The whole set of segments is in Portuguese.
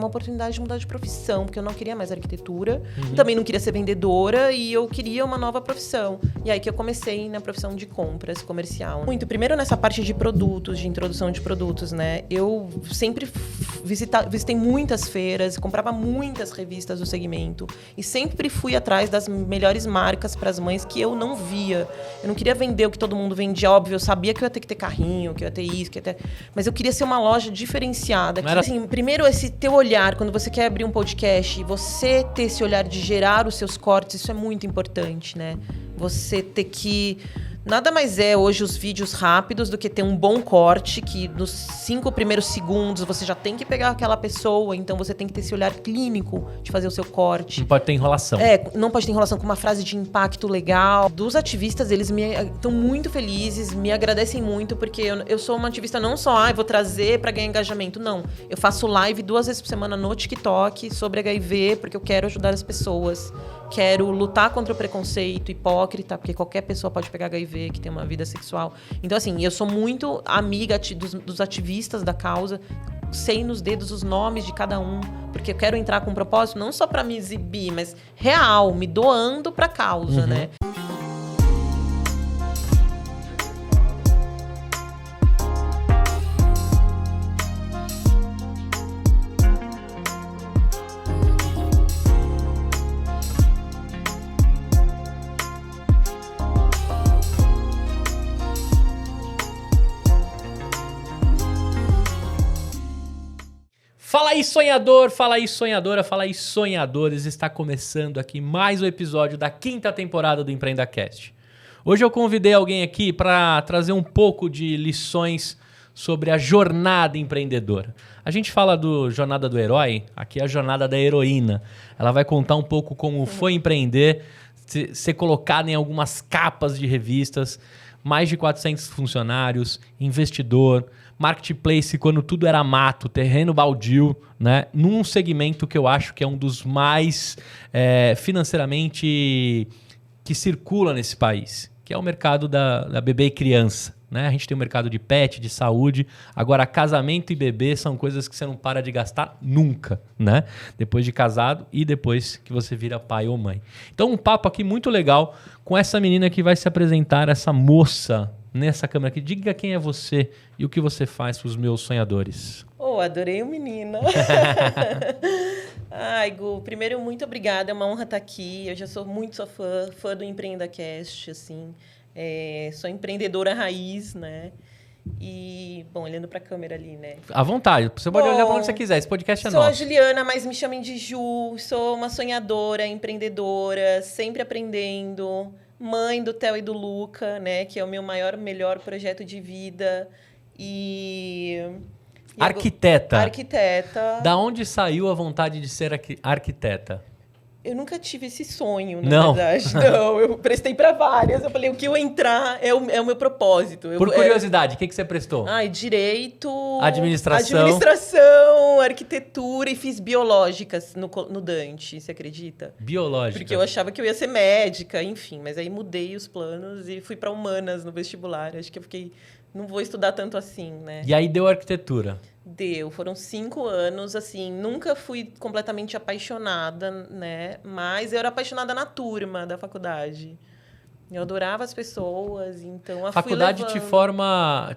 uma oportunidade de mudar de profissão, porque eu não queria mais arquitetura, também não queria ser vendedora e eu queria uma nova profissão. E aí que eu comecei na profissão de compras comercial. Muito, primeiro nessa parte de produtos, de introdução de produtos, né? Eu sempre visitei muitas feiras, comprava muitas revistas do segmento e sempre fui atrás das melhores marcas para as mães que eu não via. Eu não queria vender o que todo mundo vendia, óbvio, eu sabia que eu ia ter que ter carrinho, que eu ia ter isso, que eu ia ter... mas eu queria ser uma loja diferenciada. Que, assim, primeiro, esse teu olhar, quando você quer abrir um podcast, você ter esse olhar de gerar os seus cortes, isso é muito importante, né? Você ter que... Nada mais é hoje os vídeos rápidos do que ter um bom corte, que nos 5 primeiros segundos você já tem que pegar aquela pessoa, então você tem que ter esse olhar clínico de fazer o seu corte. Não pode ter enrolação. Não pode ter enrolação, com uma frase de impacto legal. Dos ativistas, eles estão muito felizes, me agradecem muito, porque eu sou uma ativista não só, vou trazer para ganhar engajamento, não. Eu faço live 2 vezes por semana no TikTok sobre HIV, porque eu quero ajudar as pessoas. Quero lutar contra o preconceito hipócrita, porque qualquer pessoa pode pegar HIV, que tem uma vida sexual. Então, assim, eu sou muito amiga dos ativistas da causa, sei nos dedos os nomes de cada um, porque eu quero entrar com um propósito, não só para me exibir, mas real, me doando para a causa, né? Fala aí, sonhador, fala aí, sonhadora, fala aí, sonhadores. Está começando aqui mais um episódio da 5ª temporada do EmpreendaCast. Hoje eu convidei alguém aqui para trazer um pouco de lições sobre a jornada empreendedora. A gente fala do jornada do herói, aqui é a jornada da heroína. Ela vai contar um pouco como foi empreender, ser colocada em algumas capas de revistas, mais de 400 funcionários, investidor, marketplace quando tudo era mato, terreno baldio, né? Num segmento que eu acho que é um dos mais financeiramente que circula nesse país, que é o mercado da bebê e criança, né? A gente tem o mercado de pet, de saúde, agora casamento e bebê são coisas que você não para de gastar nunca, né? Depois de casado e depois que você vira pai ou mãe. Então um papo aqui muito legal com essa menina que vai se apresentar, essa moça nessa câmera aqui. Diga quem é você e o que você faz para os meus sonhadores. Adorei o menino. Ai, Gu, primeiro, muito obrigada. É uma honra estar aqui. Eu já sou fã do EmpreendaCast, assim. Sou empreendedora raiz, né? E, bom, olhando para a câmera ali, né? À vontade. Você pode olhar para onde você quiser. Esse podcast é nosso. Sou a Juliana, mas me chamem de Ju. Sou uma sonhadora, empreendedora, sempre aprendendo. Mãe do Theo e do Luca, né? Que é o meu melhor projeto de vida. Arquiteta. Arquiteta. Da onde saiu a vontade de ser arquiteta? Eu nunca tive esse sonho, na verdade. Não, eu prestei para várias. Eu falei, o que eu entrar é o meu propósito. Por curiosidade, o que você prestou? Direito... Administração, arquitetura e fiz biológicas no Dante, você acredita? Biológica. Porque eu achava que eu ia ser médica, enfim. Mas aí mudei os planos e fui para humanas no vestibular. Acho que eu fiquei... Não vou estudar tanto assim, né? E aí deu arquitetura? Deu. Foram 5 anos, assim. Nunca fui completamente apaixonada, né? Mas eu era apaixonada na turma da faculdade. Eu adorava as pessoas, então... A faculdade te forma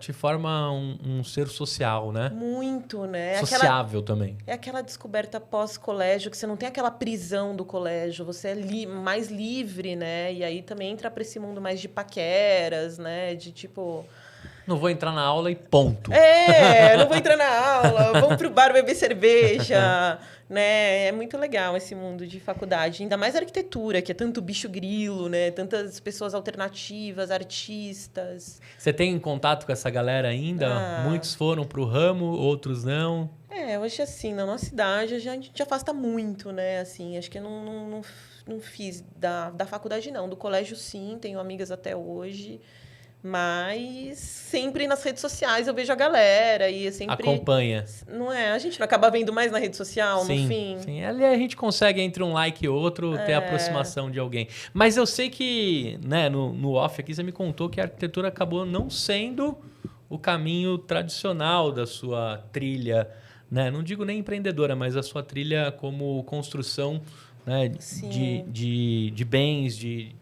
um ser social, né? Muito, né? Sociável também. É aquela descoberta pós-colégio, que você não tem aquela prisão do colégio, você é mais livre, né? E aí também entra para esse mundo mais de paqueras, né? De tipo... Não vou entrar na aula e ponto. Não vou entrar na aula, vamos pro bar beber cerveja, né? É muito legal esse mundo de faculdade. Ainda mais a arquitetura, que é tanto bicho grilo, né? Tantas pessoas alternativas, artistas. Você tem contato com essa galera ainda? Muitos foram pro ramo, outros não? Hoje, assim, na nossa idade, a gente afasta muito, né? Assim, acho que eu não fiz da faculdade, não. Do colégio, sim, tenho amigas até hoje. Mas sempre nas redes sociais eu vejo a galera e sempre... Acompanha. Não é? A gente não acaba vendo mais na rede social, sim, no fim? Sim, ali a gente consegue, entre um like e outro, ter a aproximação de alguém. Mas eu sei que, né, no off aqui, você me contou que a arquitetura acabou não sendo o caminho tradicional da sua trilha né? Não digo nem empreendedora, mas a sua trilha como construção, né? De bens, de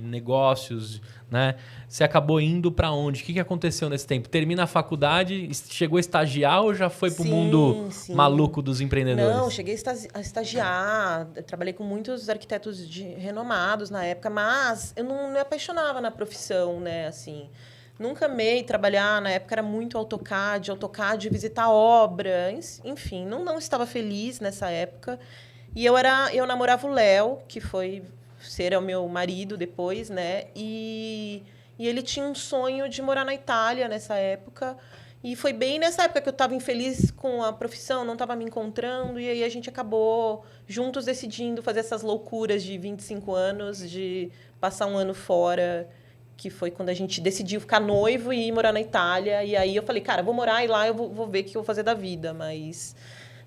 negócios, né? Você acabou indo para onde? O que aconteceu nesse tempo? Termina a faculdade, chegou a estagiar ou já foi para o mundo maluco dos empreendedores? Não, cheguei a estagiar, trabalhei com muitos arquitetos renomados na época, mas eu não me apaixonava na profissão, né? Assim, nunca amei trabalhar, na época era muito AutoCAD, visitar obra, enfim, não estava feliz nessa época. E eu namorava o Léo, que foi ser o meu marido depois, né? E ele tinha um sonho de morar na Itália nessa época. E foi bem nessa época que eu estava infeliz com a profissão, não estava me encontrando. E aí a gente acabou juntos decidindo fazer essas loucuras de 25 anos, de passar um ano fora, que foi quando a gente decidiu ficar noivo e ir morar na Itália. E aí eu falei, cara, vou morar e lá eu vou ver o que eu vou fazer da vida. Mas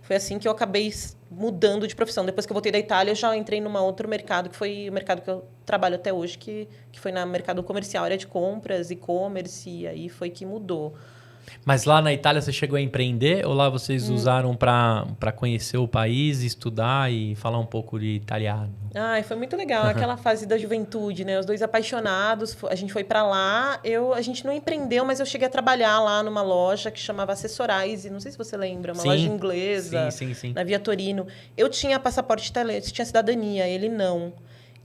foi assim que eu acabei mudando de profissão. Depois que eu voltei da Itália, eu já entrei num outro mercado, que foi o mercado que eu trabalho até hoje, que foi no mercado comercial, área de compras, e-commerce, e aí foi que mudou. Mas lá na Itália você chegou a empreender ou lá vocês usaram para conhecer o país, estudar e falar um pouco de italiano? Ai, foi muito legal, aquela fase da juventude, né? Os dois apaixonados, a gente foi para lá, a gente não empreendeu, mas eu cheguei a trabalhar lá numa loja que chamava Accessorize, não sei se você lembra, uma loja inglesa, sim. na Via Torino. Eu tinha passaporte italiano, tinha cidadania, ele não.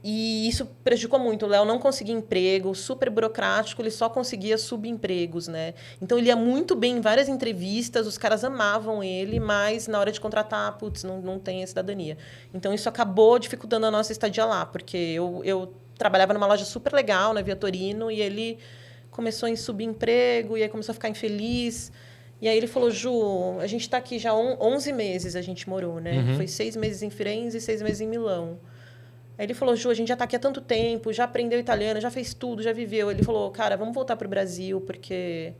E isso prejudicou muito. O Léo não conseguia emprego, super burocrático, ele só conseguia subempregos, né? Então, ele ia muito bem em várias entrevistas, os caras amavam ele, mas na hora de contratar, putz, não tem a cidadania. Então, isso acabou dificultando a nossa estadia lá, porque eu trabalhava numa loja super legal, na Via Torino, e ele começou em subemprego, e aí começou a ficar infeliz. E aí ele falou, Ju, a gente está aqui já 11 meses, a gente morou, né? Foi 6 meses em Firenze e 6 meses em Milão. Aí ele falou, Ju, a gente já está aqui há tanto tempo, já aprendeu italiano, já fez tudo, já viveu. Ele falou, cara, vamos voltar para o Brasil, porque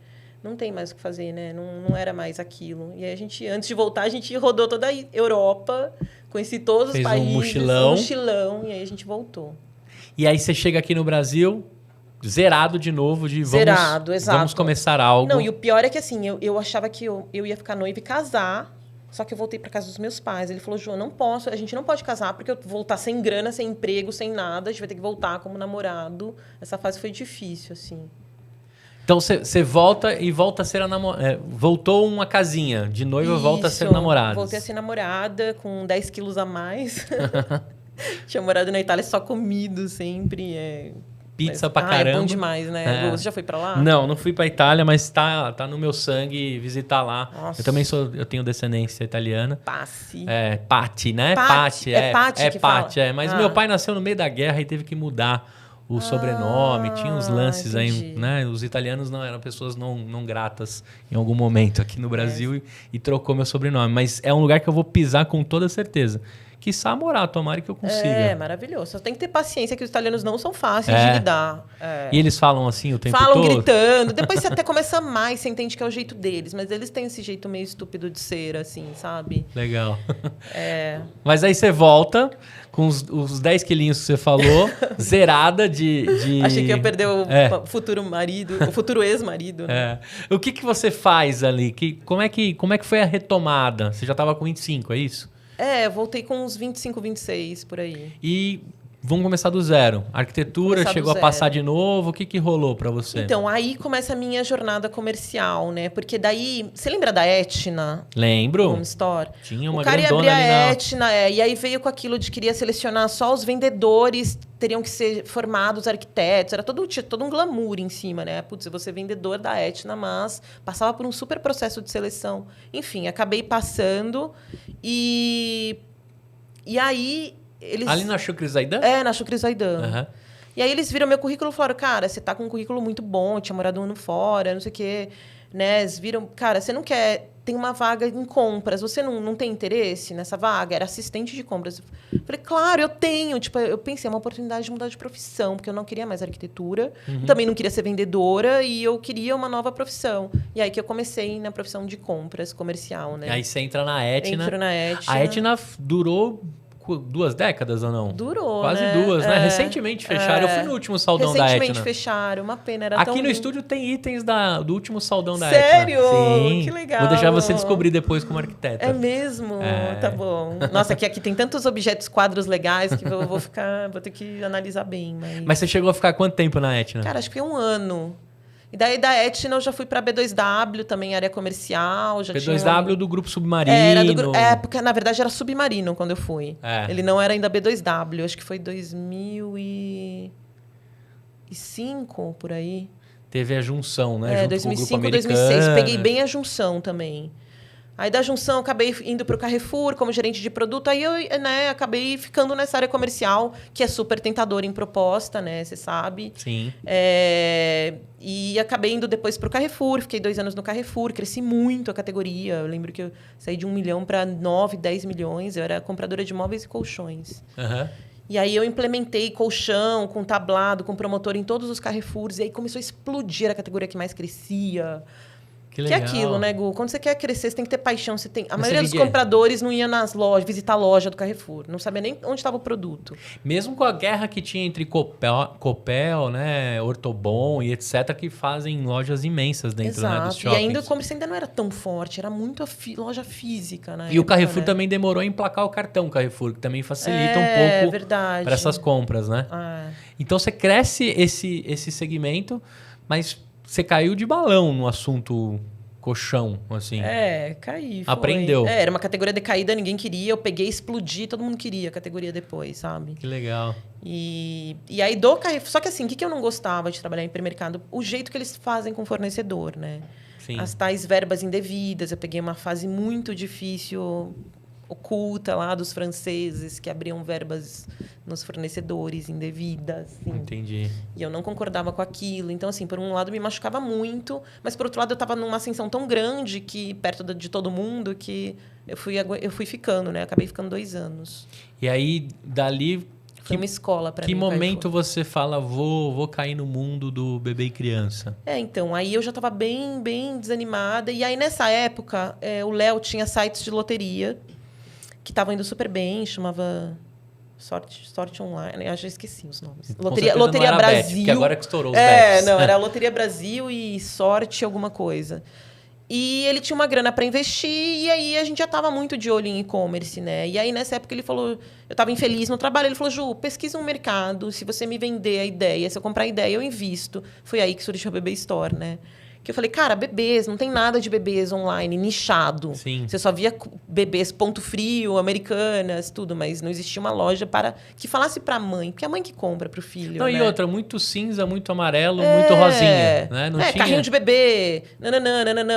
não tem mais o que fazer, né? Não era mais aquilo. E aí antes de voltar, a gente rodou toda a Europa, conheci todos os países. Um mochilão, e aí a gente voltou. E aí você chega aqui no Brasil, zerado de novo, Zerado, exato. Vamos começar algo. Não, e o pior é que assim, eu achava que eu ia ficar noiva e casar. Só que eu voltei para casa dos meus pais. Ele falou, João, a gente não pode casar porque eu vou voltar sem grana, sem emprego, sem nada. A gente vai ter que voltar como namorado. Essa fase foi difícil, assim. Então, você volta e volta a ser a namorada. Voltou uma casinha de noiva, volta a ser namorada. Voltei a ser namorada com 10 quilos a mais. Tinha morado na Itália só comido sempre, Pizza pra caramba. É bom demais, né? Você já foi pra lá? Não fui pra Itália, mas tá no meu sangue visitar lá. Nossa. Eu tenho descendência italiana. Patti, né? Patti. Patti. Mas meu pai nasceu no meio da guerra e teve que mudar o sobrenome. Tinha uns lances aí, né? Os italianos não eram pessoas não gratas em algum momento aqui no Brasil e trocou meu sobrenome. Mas é um lugar que eu vou pisar com toda certeza. Quiçá morar, tomara que eu consiga. É, maravilhoso. Só tem que ter paciência, que os italianos não são fáceis de lidar. E eles falam assim o tempo todo? Falam gritando. Depois você até começa a amar e você entende que é o jeito deles. Mas eles têm esse jeito meio estúpido de ser, assim, sabe? Legal. Mas aí você volta com os 10 quilinhos que você falou, zerada de... Achei que ia perder o futuro marido, o futuro ex-marido. Né? O que você faz ali? Como é que foi a retomada? Você já estava com 25, é isso? Voltei com uns 25, 26, por aí. E vamos começar do zero. A arquitetura chegou a passar de novo. O que rolou para você? Então, aí começa a minha jornada comercial, né? Porque daí... Você lembra da Etna? Lembro. Home Store? Tinha uma grandona ali. O cara ia abrir a Etna, e aí veio com aquilo de queria selecionar só os vendedores, teriam que ser formados arquitetos. Era tinha todo um glamour em cima, né? Putz, eu vou ser vendedor da Etna, mas passava por um super processo de seleção. Enfim, acabei passando e aí... Ali na Shukri Zaidan? Na Shukri Zaidan. Uhum. E aí eles viram meu currículo e falaram, cara, você tá com um currículo muito bom, tinha morado um ano fora, não sei o quê. Né? Eles viram, cara, você não quer... Tem uma vaga em compras, você não tem interesse nessa vaga? Era assistente de compras. Eu falei, claro, eu tenho. Tipo, eu pensei, é uma oportunidade de mudar de profissão, porque eu não queria mais arquitetura, também não queria ser vendedora e eu queria uma nova profissão. E aí que eu comecei na profissão de compras comercial, né? E aí você entra na Etna. Entro na Etna. A Etna durou... 2 décadas ou não? Durou, Quase né? 2, né? Recentemente fecharam. Eu fui no último saldão da Etna. Recentemente fecharam, uma pena, era tão Aqui no lindo. estúdio tem itens do último saldão da Sério? Etna. Sim. Que legal. Vou deixar você descobrir depois como arquiteta. É mesmo? Tá bom. Nossa, aqui tem tantos objetos, quadros legais que eu vou ter que analisar bem. Mas você chegou a ficar quanto tempo na Etna? Cara, acho que foi 1 ano. E daí da Etna eu já fui pra B2W, também área comercial. B2W do Grupo Submarino. Porque na verdade era Submarino quando eu fui. Ele não era ainda B2W, acho que foi 2005, por aí. Teve a junção, né? Junto 2005, com o Grupo 2006. Peguei bem a junção também. Aí da junção eu acabei indo para o Carrefour como gerente de produto. Aí eu acabei ficando nessa área comercial, que é super tentadora em proposta, né? Você sabe. Sim. E acabei indo depois para o Carrefour. Fiquei 2 anos no Carrefour. Cresci muito a categoria. Eu lembro que eu saí de 1 milhão para 9, 10 milhões. Eu era compradora de móveis e colchões. E aí eu implementei colchão, com tablado, com promotor em todos os Carrefours. E aí começou a explodir a categoria que mais crescia. Que legal. Que é aquilo, né, Gu? Quando você quer crescer, você tem que ter paixão. A maioria dos compradores não ia nas lojas, visitar a loja do Carrefour. Não sabia nem onde estava o produto. Mesmo com a guerra que tinha entre Copel, né, Ortobon e etc., que fazem lojas imensas dentro, né, dos shoppings. E ainda o comércio ainda não era tão forte. Era muito loja física, né? E o Carrefour também demorou a emplacar o cartão Carrefour, que também facilita um pouco para essas compras, né? Então você cresce esse segmento, mas... Você caiu de balão no assunto colchão, assim. Caí. Aprendeu. Era uma categoria decaída, ninguém queria. Eu peguei, explodi, todo mundo queria a categoria depois, sabe? Que legal. E aí do Carrefour... Só que assim, o que eu não gostava de trabalhar em hipermercado? O jeito que eles fazem com o fornecedor, né? Sim. As tais verbas indevidas. Eu peguei uma fase muito difícil... oculta lá dos franceses que abriam verbas nos fornecedores indevidas. Assim. Entendi. E eu não concordava com aquilo. Então, assim, por um lado me machucava muito, mas por outro lado eu estava numa ascensão tão grande que perto de todo mundo que eu fui ficando, né? Acabei ficando 2 anos. E aí, dali... Foi uma escola para mim. Que momento você fala, vou cair no mundo do bebê e criança? Então, aí eu já estava bem, bem desanimada. E aí, nessa época, o Léo tinha sites de loteria que estavam indo super bem, chamava Sorte Online, eu já esqueci os nomes. Loteria Brasil. Bet, que agora que estourou os bets. Não, era Loteria Brasil e Sorte alguma coisa. E ele tinha uma grana para investir, e aí a gente já estava muito de olho em e-commerce, né? E aí, nessa época, ele falou... Eu estava infeliz no trabalho, ele falou, Ju, pesquisa um mercado, se você me vender a ideia, se eu comprar a ideia, eu invisto. Foi aí que surgiu a Bebê Store, né? Que eu falei, cara, bebês, não tem nada de bebês online, nichado. Sim. Você só via bebês ponto frio, americanas, tudo, mas não existia uma loja que falasse pra mãe, porque é a mãe que compra pro filho. Não, né? E outra, muito cinza, muito amarelo, muito rosinha. Né? Não tinha... carrinho de bebê,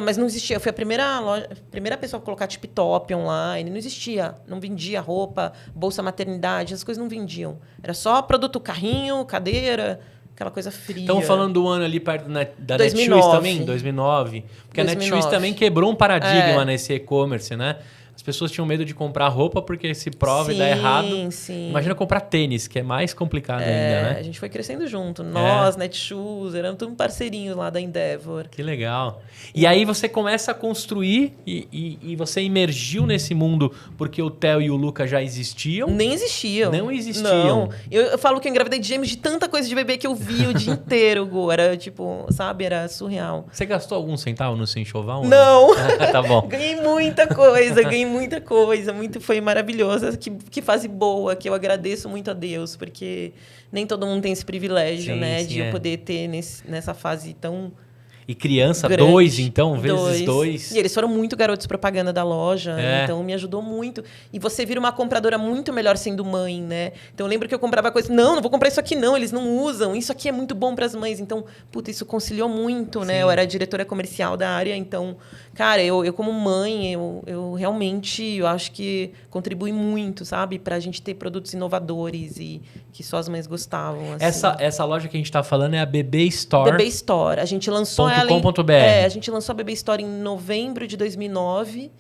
mas não existia. Eu fui a primeira pessoa a colocar tip-top online, não existia. Não vendia roupa, bolsa maternidade, essas coisas não vendiam. Era só produto carrinho, cadeira... Aquela coisa fria. Estamos falando do ano ali perto da 2009. Netshoes também, 2009. Porque 2009. A Netshoes também quebrou um paradigma nesse e-commerce, né? As pessoas tinham medo de comprar roupa porque se prova e dá errado. Sim. Imagina comprar tênis, que é mais complicado ainda, né? A gente foi crescendo junto. Nós, Netshoes, éramos todos parceirinhos lá da Endeavor. Que legal. E aí você começa a construir e você emergiu nesse mundo porque o Theo e o Luca já existiam? Nem existiam. Não existiam. Não. Eu falo que eu engravidei de gêmeos de tanta coisa de bebê que eu vi o dia inteiro, Gu. Era tipo, sabe? Era surreal. Você gastou algum centavo no seu enxoval? Não. Tá bom. Ganhei muita coisa, foi maravilhosa, que fase boa, que eu agradeço muito a Deus, porque nem todo mundo tem esse privilégio, né? De eu poder ter nessa fase tão... E criança, grande. 2, então, vezes 2. E eles foram muito garotos propaganda da loja, então me ajudou muito. E você vira uma compradora muito melhor sendo mãe, né? Então eu lembro que eu comprava coisas, não vou comprar isso aqui não, eles não usam, isso aqui é muito bom para as mães. Então, puta, isso conciliou muito, né? Eu era diretora comercial da área, então, cara, eu como mãe, eu realmente, eu acho que contribui muito, sabe? Pra gente ter produtos inovadores e que só as mães gostavam. Assim. Essa loja que a gente tá falando é a Bebê Store. Bebê Store. A gente lançou .com.br. A gente lançou a Bebê Store em novembro de 2009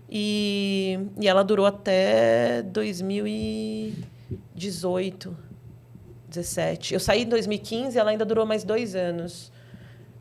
e ela durou até 2018, 17. Eu saí em 2015 e ela ainda durou mais 2 anos.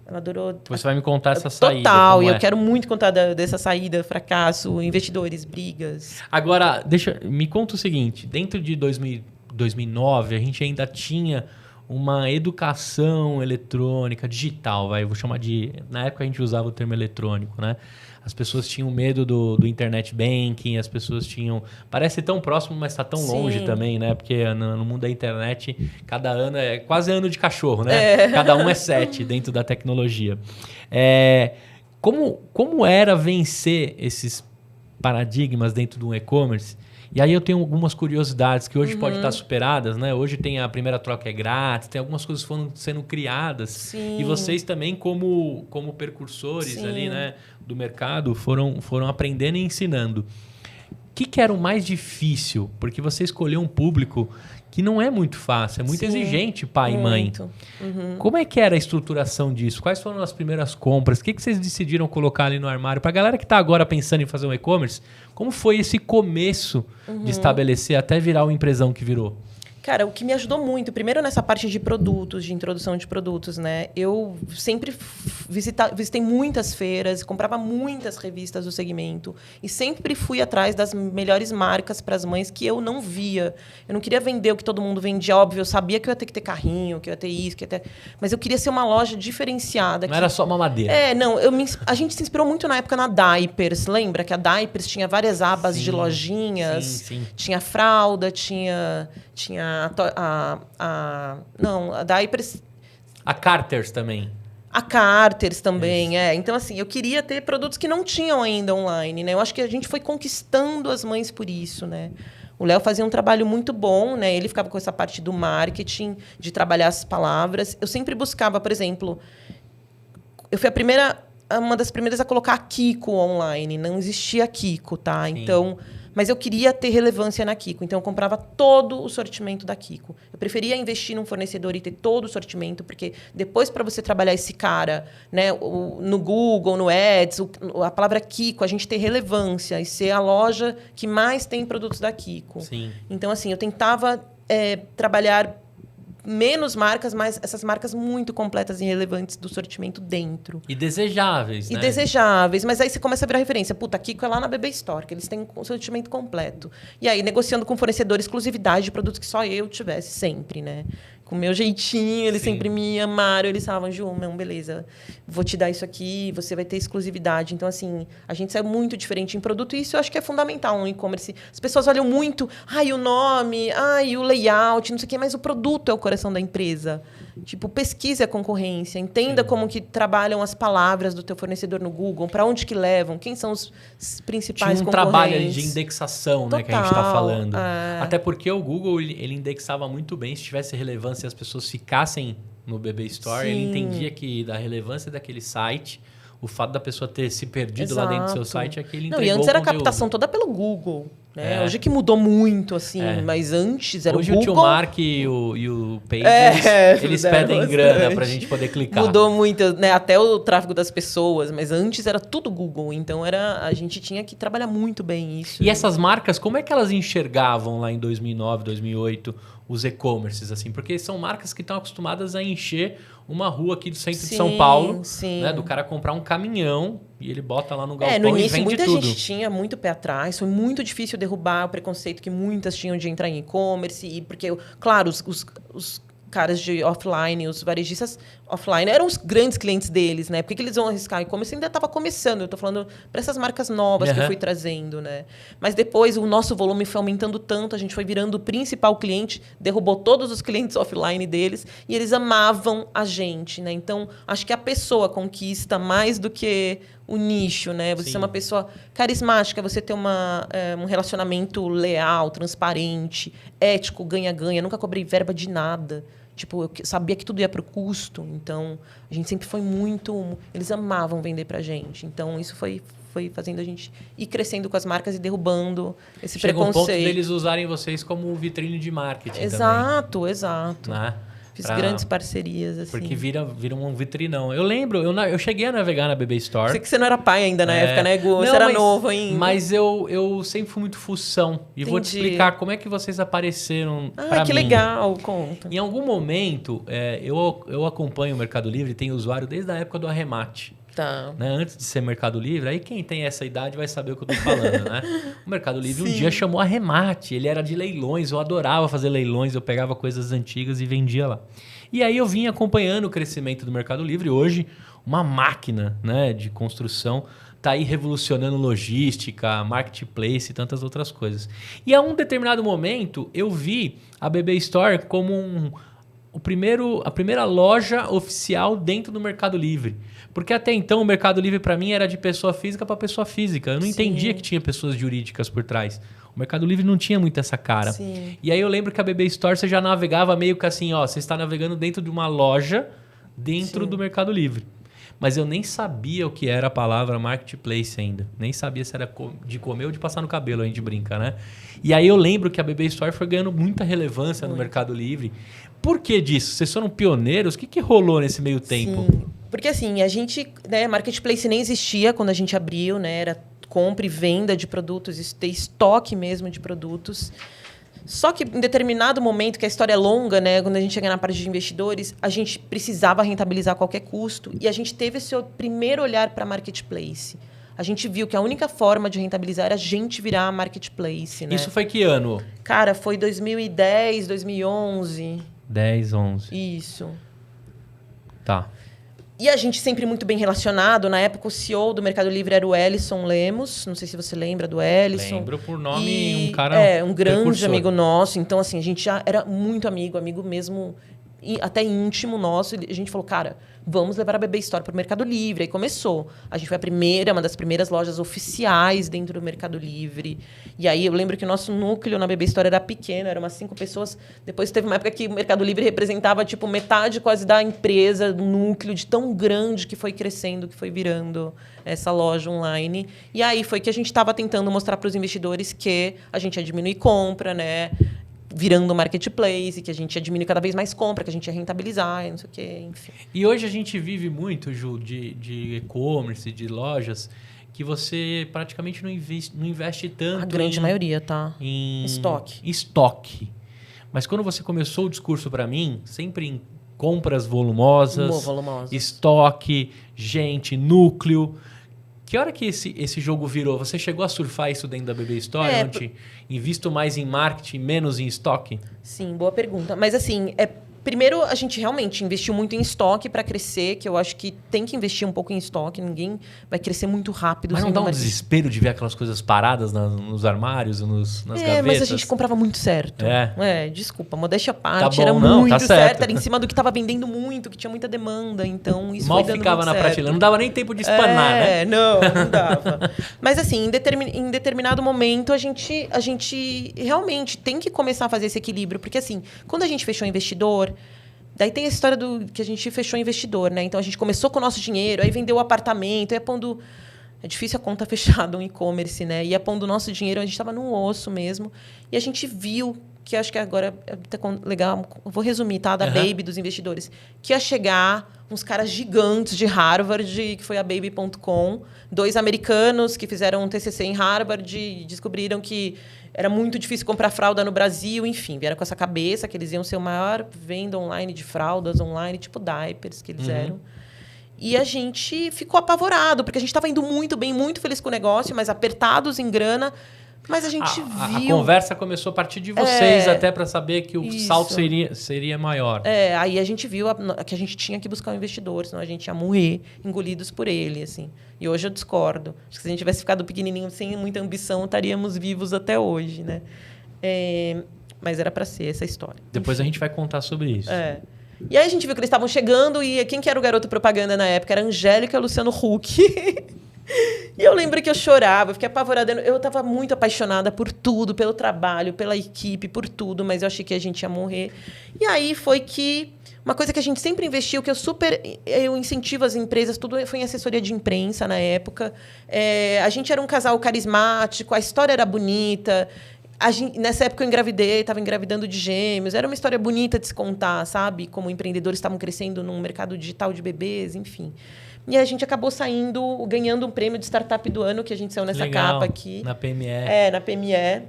Ela durou... Você vai me contar essa saída. Total, e como eu é. quero muito contar dessa saída, fracasso, investidores, brigas. Agora, me conta o seguinte. Dentro de 2009, a gente ainda tinha uma educação eletrônica, digital, eu vou chamar de... Na época a gente usava o termo eletrônico, né? As pessoas tinham medo do internet banking, as pessoas tinham... Parece tão próximo, mas está tão longe também, né? Porque no mundo da internet, cada ano é quase ano de cachorro, né? Cada um é 7 dentro da tecnologia. Como era vencer esses paradigmas dentro do e-commerce? E aí eu tenho algumas curiosidades que hoje podem estar superadas, né? Hoje tem a primeira troca é grátis, tem algumas coisas que foram sendo criadas. Sim. E vocês também, como precursores ali, né, do mercado, foram aprendendo e ensinando. O que era o mais difícil? Porque você escolheu um público que não é muito fácil, é muito exigente, pai e mãe. Como é que era a estruturação disso? Quais foram as primeiras compras? O que vocês decidiram colocar ali no armário? Para a galera que está agora pensando em fazer um e-commerce, como foi esse começo de estabelecer até virar o empresão que virou? Cara, o que me ajudou muito, primeiro nessa parte de produtos, de introdução de produtos, né? Eu sempre visitei muitas feiras, comprava muitas revistas do segmento e sempre fui atrás das melhores marcas para as mães que eu não via. Eu não queria vender o que todo mundo vendia, óbvio, eu sabia que eu ia ter que ter carrinho, que eu ia ter isso, que eu ia ter... mas eu queria ser uma loja diferenciada. Não era só mamadeira. Não, a gente se inspirou muito na época na Diapers, lembra? Que a Diapers tinha várias abas de lojinhas, tinha fralda, tinha a Diapers... A Carters também. A Carters também, Então, assim, eu queria ter produtos que não tinham ainda online, né? Eu acho que a gente foi conquistando as mães por isso, né? O Léo fazia um trabalho muito bom, né? Ele ficava com essa parte do marketing, de trabalhar as palavras. Eu sempre buscava, por exemplo... Eu fui uma das primeiras a colocar a Kiko online. Não existia Kiko, tá? Sim. Então... Mas eu queria ter relevância na Kiko, então eu comprava todo o sortimento da Kiko. Eu preferia investir num fornecedor e ter todo o sortimento, porque depois, para você trabalhar esse cara, né, no Google, no Ads, a palavra Kiko, a gente ter relevância e ser a loja que mais tem produtos da Kiko. Sim. Então, assim, eu tentava trabalhar menos marcas, mas essas marcas muito completas e relevantes do sortimento dentro. E desejáveis, né? E desejáveis. Mas aí você começa a virar referência. Puta, a Kiko é lá na BB Store, que eles têm o sortimento completo. E aí, negociando com o fornecedor exclusividade de produtos que só eu tivesse sempre, né? Com o meu jeitinho, eles sempre me amaram. Eles falavam, Ju, não, beleza, vou te dar isso aqui, você vai ter exclusividade. Então, assim, a gente é muito diferente em produto e isso eu acho que é fundamental no e-commerce. As pessoas olham muito, o nome, o layout, não sei o quê, mas o produto é o coração da empresa. Tipo, pesquise a concorrência, entenda como que trabalham as palavras do teu fornecedor no Google, para onde que levam, quem são os principais concorrentes. Tinha um trabalho ali de indexação, né, que a gente está falando. Até porque o Google ele indexava muito bem, se tivesse relevância e as pessoas ficassem no BB Store, ele entendia que da relevância daquele site, o fato da pessoa ter se perdido lá dentro do seu site é que ele entregou. E antes era a captação toda pelo Google. Né? Hoje que mudou muito, assim, mas antes era hoje o Google. Hoje o Tio Mark e o Pages, eles pedem grana pra gente poder clicar. Mudou muito, né? Até o tráfego das pessoas, mas antes era tudo Google, então a gente tinha que trabalhar muito bem isso. E essas marcas, como é que elas enxergavam lá em 2009, 2008 os e-commerces, assim? Porque são marcas que estão acostumadas a encher uma rua aqui do centro de São Paulo, né? Do cara comprar um caminhão e ele bota lá no galpão no início, e vende muita tudo. gente tinha muito pé atrás, foi muito difícil derrubar o preconceito que muitas tinham de entrar em e-commerce, porque, claro, os caras de offline, os varejistas offline, eram os grandes clientes deles, né? Por que eles vão arriscar? E-commerce ainda estava começando. Eu estou falando para essas marcas novas que eu fui trazendo, né? Mas depois o nosso volume foi aumentando tanto, a gente foi virando o principal cliente, derrubou todos os clientes offline deles e eles amavam a gente, né? Então, acho que a pessoa conquista mais do que o nicho, né? Você ser uma pessoa carismática, você ter um relacionamento leal, transparente, ético, ganha-ganha. Nunca cobrei verba de nada. Tipo, eu sabia que tudo ia para o custo. Então, a gente sempre foi muito... Eles amavam vender para a gente. Então, isso foi fazendo a gente ir crescendo com as marcas e derrubando esse preconceito. Chega um ponto deles usarem vocês como vitrine de marketing Exato. Né? Fiz grandes parcerias, assim. Porque vira um vitrinão. Eu lembro, eu cheguei a navegar na BB Store. Sei que você não era pai ainda na época, né, Gu? Você era novo ainda. Mas eu sempre fui muito fução. E vou te explicar como é que vocês apareceram pra mim. Que legal, conta. Em algum momento, eu acompanho o Mercado Livre e tenho usuário desde a época do Arremate. Tá. Né? Antes de ser Mercado Livre, aí quem tem essa idade vai saber o que eu tô falando, né? O Mercado Livre um dia chamou Arremate, ele era de leilões, eu adorava fazer leilões, eu pegava coisas antigas e vendia lá. E aí eu vim acompanhando o crescimento do Mercado Livre. Hoje, uma máquina, né, de construção está aí revolucionando logística, marketplace e tantas outras coisas. E a um determinado momento, eu vi a BB Store como a primeira loja oficial dentro do Mercado Livre. Porque até então o Mercado Livre para mim era de pessoa física para pessoa física. Eu não entendia que tinha pessoas jurídicas por trás. O Mercado Livre não tinha muito essa cara. Sim. E aí eu lembro que a BB Store você já navegava meio que assim, ó, você está navegando dentro de uma loja dentro do Mercado Livre. Mas eu nem sabia o que era a palavra marketplace ainda. Nem sabia se era de comer ou de passar no cabelo, a gente brinca, né? E aí eu lembro que a BB Store foi ganhando muita relevância no Mercado Livre. Por que disso? Vocês foram pioneiros? O que rolou nesse meio tempo? Sim. Porque assim, a gente, né, marketplace nem existia quando a gente abriu, né? Era compra e venda de produtos, ter estoque mesmo de produtos. Só que em determinado momento, que a história é longa, né, quando a gente chega na parte de investidores, a gente precisava rentabilizar a qualquer custo. E a gente teve esse primeiro olhar para marketplace. A gente viu que a única forma de rentabilizar era a gente virar marketplace, né? Isso foi que ano? Cara, foi 2010, 2011. 10, 11. Isso. Tá. E a gente sempre muito bem relacionado. Na época, o CEO do Mercado Livre era o Ellison Lemos. Não sei se você lembra do Ellison. Lembro por nome, um cara... um grande precursor. amigo nosso. Então, assim, a gente já era muito amigo mesmo, até íntimo nosso. E a gente falou, cara, vamos levar a BB Store para o Mercado Livre. Aí começou. A gente foi uma das primeiras lojas oficiais dentro do Mercado Livre. E aí eu lembro que o nosso núcleo na BB Store era pequeno, eram umas 5 pessoas. Depois teve uma época que o Mercado Livre representava tipo metade quase da empresa, do núcleo, de tão grande que foi crescendo, que foi virando essa loja online. E aí foi que a gente estava tentando mostrar para os investidores que a gente ia diminuir compra, né? Virando marketplace, que a gente ia diminuir cada vez mais compra, que a gente ia rentabilizar, não sei o quê, enfim. E hoje a gente vive muito, Ju, de e-commerce, de lojas, que você praticamente não investe tanto. A grande maioria, tá? Em estoque. Estoque. Mas quando você começou o discurso para mim, sempre em compras volumosas, estoque, gente, núcleo... Que hora que esse jogo virou? Você chegou a surfar isso dentro da BB Store? Onde invisto mais em marketing, menos em estoque? Sim, boa pergunta. Mas assim, primeiro a gente realmente investiu muito em estoque para crescer, que eu acho que tem que investir um pouco em estoque. Ninguém vai crescer muito rápido. Mas não dá um desespero de ver aquelas coisas paradas nos armários, nas gavetas? Mas a gente comprava muito certo. Desculpa, modéstia à parte. Tá bom, era não, muito tá certo. Era em cima do que estava vendendo muito, que tinha muita demanda. Então, isso mal foi dando ficava muito na certo. prateleira. Não dava nem tempo de espanar, né? Não dava. Mas assim, em determinado momento, a gente realmente tem que começar a fazer esse equilíbrio. Porque assim, quando a gente fechou o investidor... Daí tem a história que a gente fechou investidor, né? Então, a gente começou com o nosso dinheiro, aí vendeu o apartamento, ia pondo... É difícil a conta fechada, um e-commerce, né? Ia pondo o nosso dinheiro, a gente estava no osso mesmo. E a gente viu, que acho que agora é até legal, vou resumir, tá? Da Baby, dos investidores. Que ia chegar uns caras gigantes de Harvard, que foi a Baby.com. 2 americanos que fizeram um TCC em Harvard e descobriram que... Era muito difícil comprar fralda no Brasil, enfim. Vieram com essa cabeça que eles iam ser o maior venda online de fraldas online, tipo diapers que eles eram. E a gente ficou apavorado, porque a gente estava indo muito bem, muito feliz com o negócio, mas apertados em grana. Mas a gente viu... A conversa começou a partir de vocês até para saber que o salto seria maior. Aí a gente viu que a gente tinha que buscar um investidor, senão a gente ia morrer engolidos por ele, assim. E hoje eu discordo. Acho que se a gente tivesse ficado pequenininho, sem muita ambição, estaríamos vivos até hoje, né? Mas era para ser essa história. Depois a gente vai contar sobre isso. E aí a gente viu que eles estavam chegando e quem que era o garoto propaganda na época? Era a Angélica e o Luciano Huck. E eu lembro que eu chorava, eu fiquei apavorada. Eu estava muito apaixonada por tudo, pelo trabalho, pela equipe, por tudo, mas eu achei que a gente ia morrer. E aí foi que... Uma coisa que a gente sempre investiu, que eu incentivo as empresas, tudo foi em assessoria de imprensa na época. A gente era um casal carismático, a história era bonita. Nessa época eu engravidei, estava engravidando de gêmeos. Era uma história bonita de se contar, sabe? Como empreendedores estavam crescendo num mercado digital de bebês, enfim. E a gente acabou ganhando um prêmio de startup do ano, que a gente saiu nessa capa aqui. Na PME. Na PME.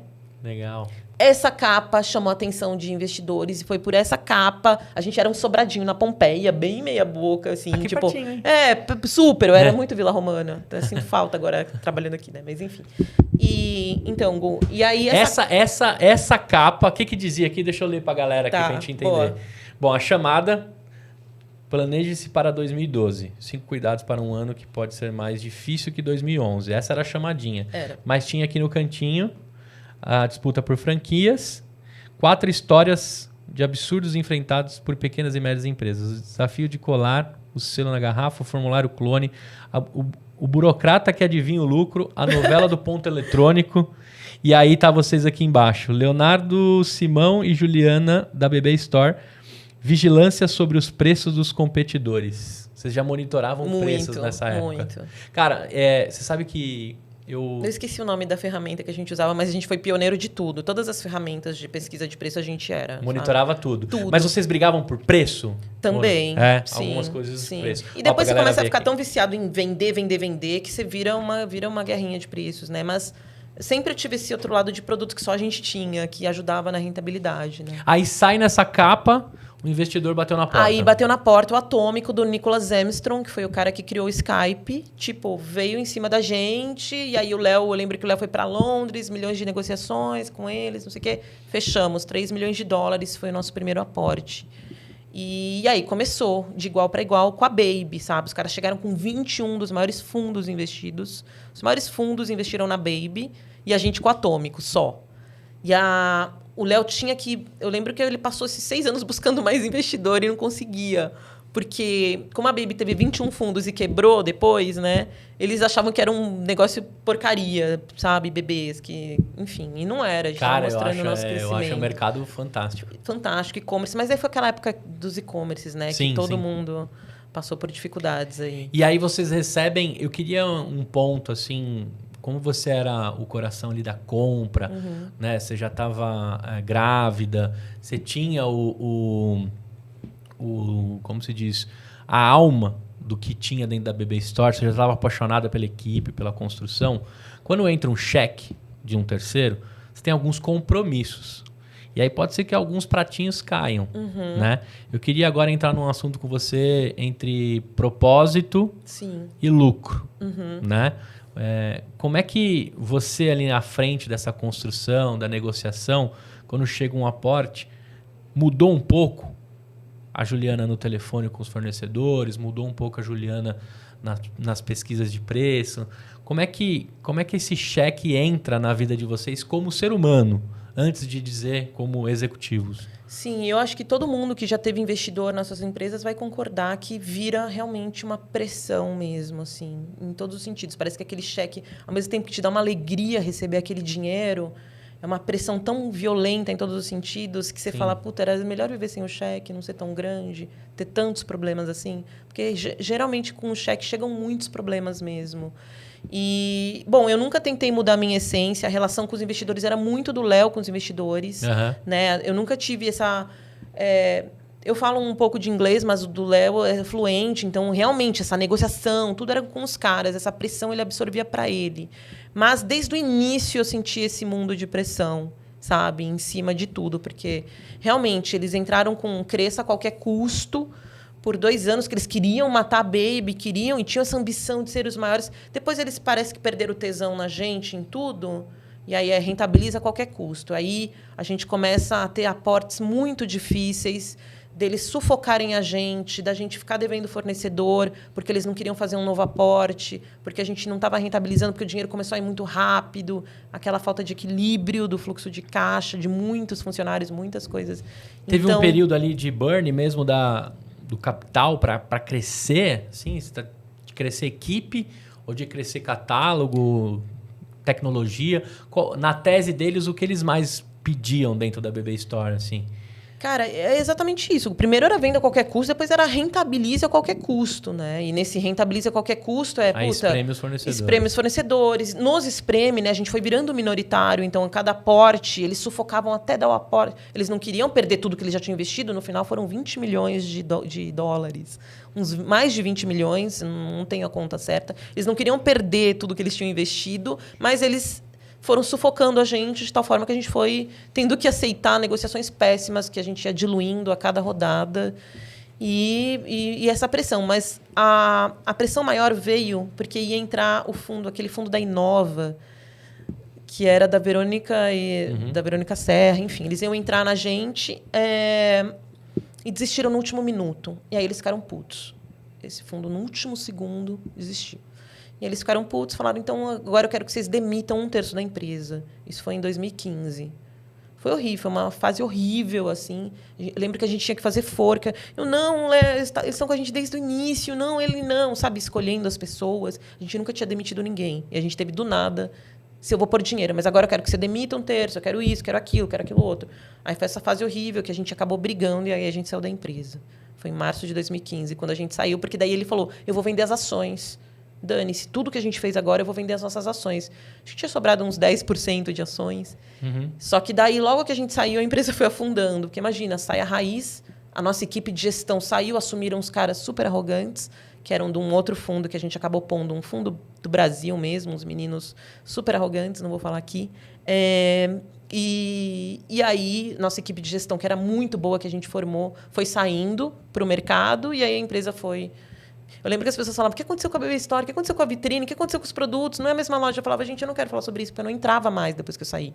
Legal. Essa capa chamou a atenção de investidores e foi por essa capa. A gente era um sobradinho na Pompeia, bem meia boca, assim. Aqui tipo, pertinho, hein? Super. Eu era muito Vila Romana. Então, assim, falta agora trabalhando aqui, né? Mas enfim. E então, Gu, e aí essa capa, o que dizia aqui? Deixa eu ler pra galera aqui pra gente entender. Boa. Bom, a chamada: planeje-se para 2012. 5 cuidados para um ano que pode ser mais difícil que 2011. Essa era a chamadinha. Era. Mas tinha aqui no cantinho a disputa por franquias, 4 histórias de absurdos enfrentados por pequenas e médias empresas. O desafio de colar o selo na garrafa, o formulário clone, o burocrata que adivinha o lucro, a novela do ponto eletrônico. E aí tá vocês aqui embaixo. Leonardo, Simão e Juliana, da BB Store. Vigilância sobre os preços dos competidores. Vocês já monitoravam preços nessa época? Muito. Cara, você sabe que eu esqueci o nome da ferramenta que a gente usava, mas a gente foi pioneiro de tudo. Todas as ferramentas de pesquisa de preço a gente era. Monitorava tudo. Mas vocês brigavam por preço? Também. Sim, algumas coisas por preço. E depois você começa a ficar tão viciado em vender, que você vira uma guerrinha de preços, né? Mas sempre eu tive esse outro lado de produto que só a gente tinha, que ajudava na rentabilidade, né? Aí sai nessa capa. O investidor bateu na porta. Aí bateu na porta o Atômico do Nicholas Armstrong, que foi o cara que criou o Skype. Tipo, veio em cima da gente. E aí eu lembro que o Léo foi para Londres, milhões de negociações com eles, não sei o quê. Fechamos, $3 milhões foi o nosso primeiro aporte. E aí começou de igual para igual com a Baby, sabe? Os caras chegaram com 21 dos maiores fundos investidos. Os maiores fundos investiram na Baby e a gente com o Atômico só. E o Léo tinha que... Eu lembro que ele passou esses 6 anos buscando mais investidor e não conseguia. Porque, como a Baby teve 21 fundos e quebrou depois, né? Eles achavam que era um negócio porcaria, sabe? Bebês, que... Enfim, e não era. A gente estava mostrando o nosso crescimento. Eu acho o mercado fantástico. Fantástico, e-commerce. Mas aí foi aquela época dos e-commerces, né? Sim, que todo mundo passou por dificuldades aí. E aí vocês recebem... Eu queria um ponto, assim... Como você era o coração ali da compra, né? Você já estava grávida, você tinha como se diz, a alma do que tinha dentro da BB Store, você já estava apaixonada pela equipe, pela construção. Quando entra um cheque de um terceiro, você tem alguns compromissos. E aí pode ser que alguns pratinhos caiam, né? Eu queria agora entrar num assunto com você entre propósito e lucro, né? Como é que você ali na frente dessa construção, da negociação, quando chega um aporte, mudou um pouco a Juliana no telefone com os fornecedores, mudou um pouco a Juliana nas pesquisas de preço? Como é que esse cheque entra na vida de vocês como ser humano, antes de dizer como executivos? Sim, eu acho que todo mundo que já teve investidor nas suas empresas vai concordar que vira realmente uma pressão mesmo, assim, em todos os sentidos. Parece que aquele cheque, ao mesmo tempo que te dá uma alegria receber aquele dinheiro, é uma pressão tão violenta em todos os sentidos que você fala, puta, era melhor viver sem o cheque, não ser tão grande, ter tantos problemas assim. Porque geralmente com o cheque chegam muitos problemas mesmo. E, bom, eu nunca tentei mudar a minha essência. A relação com os investidores era muito do Léo com os investidores. Né? Eu nunca tive essa... eu falo um pouco de inglês, mas o do Léo é fluente. Então, realmente, essa negociação, tudo era com os caras. Essa pressão ele absorvia para ele. Mas, desde o início, eu senti esse mundo de pressão, sabe? Em cima de tudo. Porque, realmente, eles entraram com cresça a qualquer custo... por 2 anos, que eles queriam matar a Baby, e tinham essa ambição de ser os maiores. Depois eles parece que perderam o tesão na gente, em tudo, e aí rentabiliza a qualquer custo. Aí a gente começa a ter aportes muito difíceis, deles sufocarem a gente, da gente ficar devendo fornecedor, porque eles não queriam fazer um novo aporte, porque a gente não estava rentabilizando, porque o dinheiro começou a ir muito rápido, aquela falta de equilíbrio do fluxo de caixa, de muitos funcionários, muitas coisas. Teve um período ali de burn mesmo do capital para crescer, assim, de crescer equipe ou de crescer catálogo, tecnologia? Na tese deles, o que eles mais pediam dentro da BB Store, assim? Cara, é exatamente isso. O primeiro era venda a qualquer custo, depois era rentabilize a qualquer custo, né? E nesse rentabilize a qualquer custo Aí espreme os fornecedores. Espreme os fornecedores. Nos espreme, né? A gente foi virando minoritário, então a cada aporte, eles sufocavam até dar o aporte. Eles não queriam perder tudo que eles já tinham investido, no final foram 20 milhões de dólares. Mais de 20 milhões, não tenho a conta certa. Eles não queriam perder tudo que eles tinham investido, mas eles foram sufocando a gente de tal forma que a gente foi tendo que aceitar negociações péssimas que a gente ia diluindo a cada rodada e essa pressão. Mas a pressão maior veio porque ia entrar o fundo, aquele fundo da Inova, que era da Verônica da Verônica Serra, enfim, eles iam entrar na gente e desistiram no último minuto. E aí eles ficaram putos. Esse fundo, no último segundo, desistiu. E eles ficaram putos, falaram, então agora eu quero que vocês demitam 1/3 da empresa. Isso foi em 2015. Foi horrível, foi uma fase horrível, assim. Eu lembro que a gente tinha que fazer forca. Eu, não, eles estão com a gente desde o início. Não, ele não, sabe? Escolhendo as pessoas. A gente nunca tinha demitido ninguém. E a gente teve do nada, se eu vou pôr dinheiro, mas agora eu quero que você demita 1/3, eu quero isso, quero aquilo outro. Aí foi essa fase horrível que a gente acabou brigando e aí a gente saiu da empresa. Foi em março de 2015, quando a gente saiu, porque daí ele falou, eu vou vender as ações. Dane-se, tudo que a gente fez agora, eu vou vender as nossas ações. Acho que tinha sobrado uns 10% de ações. Só que daí, logo que a gente saiu, a empresa foi afundando. Porque imagina, sai a Raiz, a nossa equipe de gestão saiu, assumiram uns caras super arrogantes, que eram de um outro fundo que a gente acabou pondo, um fundo do Brasil mesmo, uns meninos super arrogantes, não vou falar aqui. E aí, nossa equipe de gestão, que era muito boa, que a gente formou, foi saindo para o mercado, e aí a empresa foi... Eu lembro que as pessoas falavam, o que aconteceu com a BB Store? O que aconteceu com a vitrine? O que aconteceu com os produtos? Não é a mesma loja. Eu falava, gente, eu não quero falar sobre isso, porque eu não entrava mais depois que eu saí.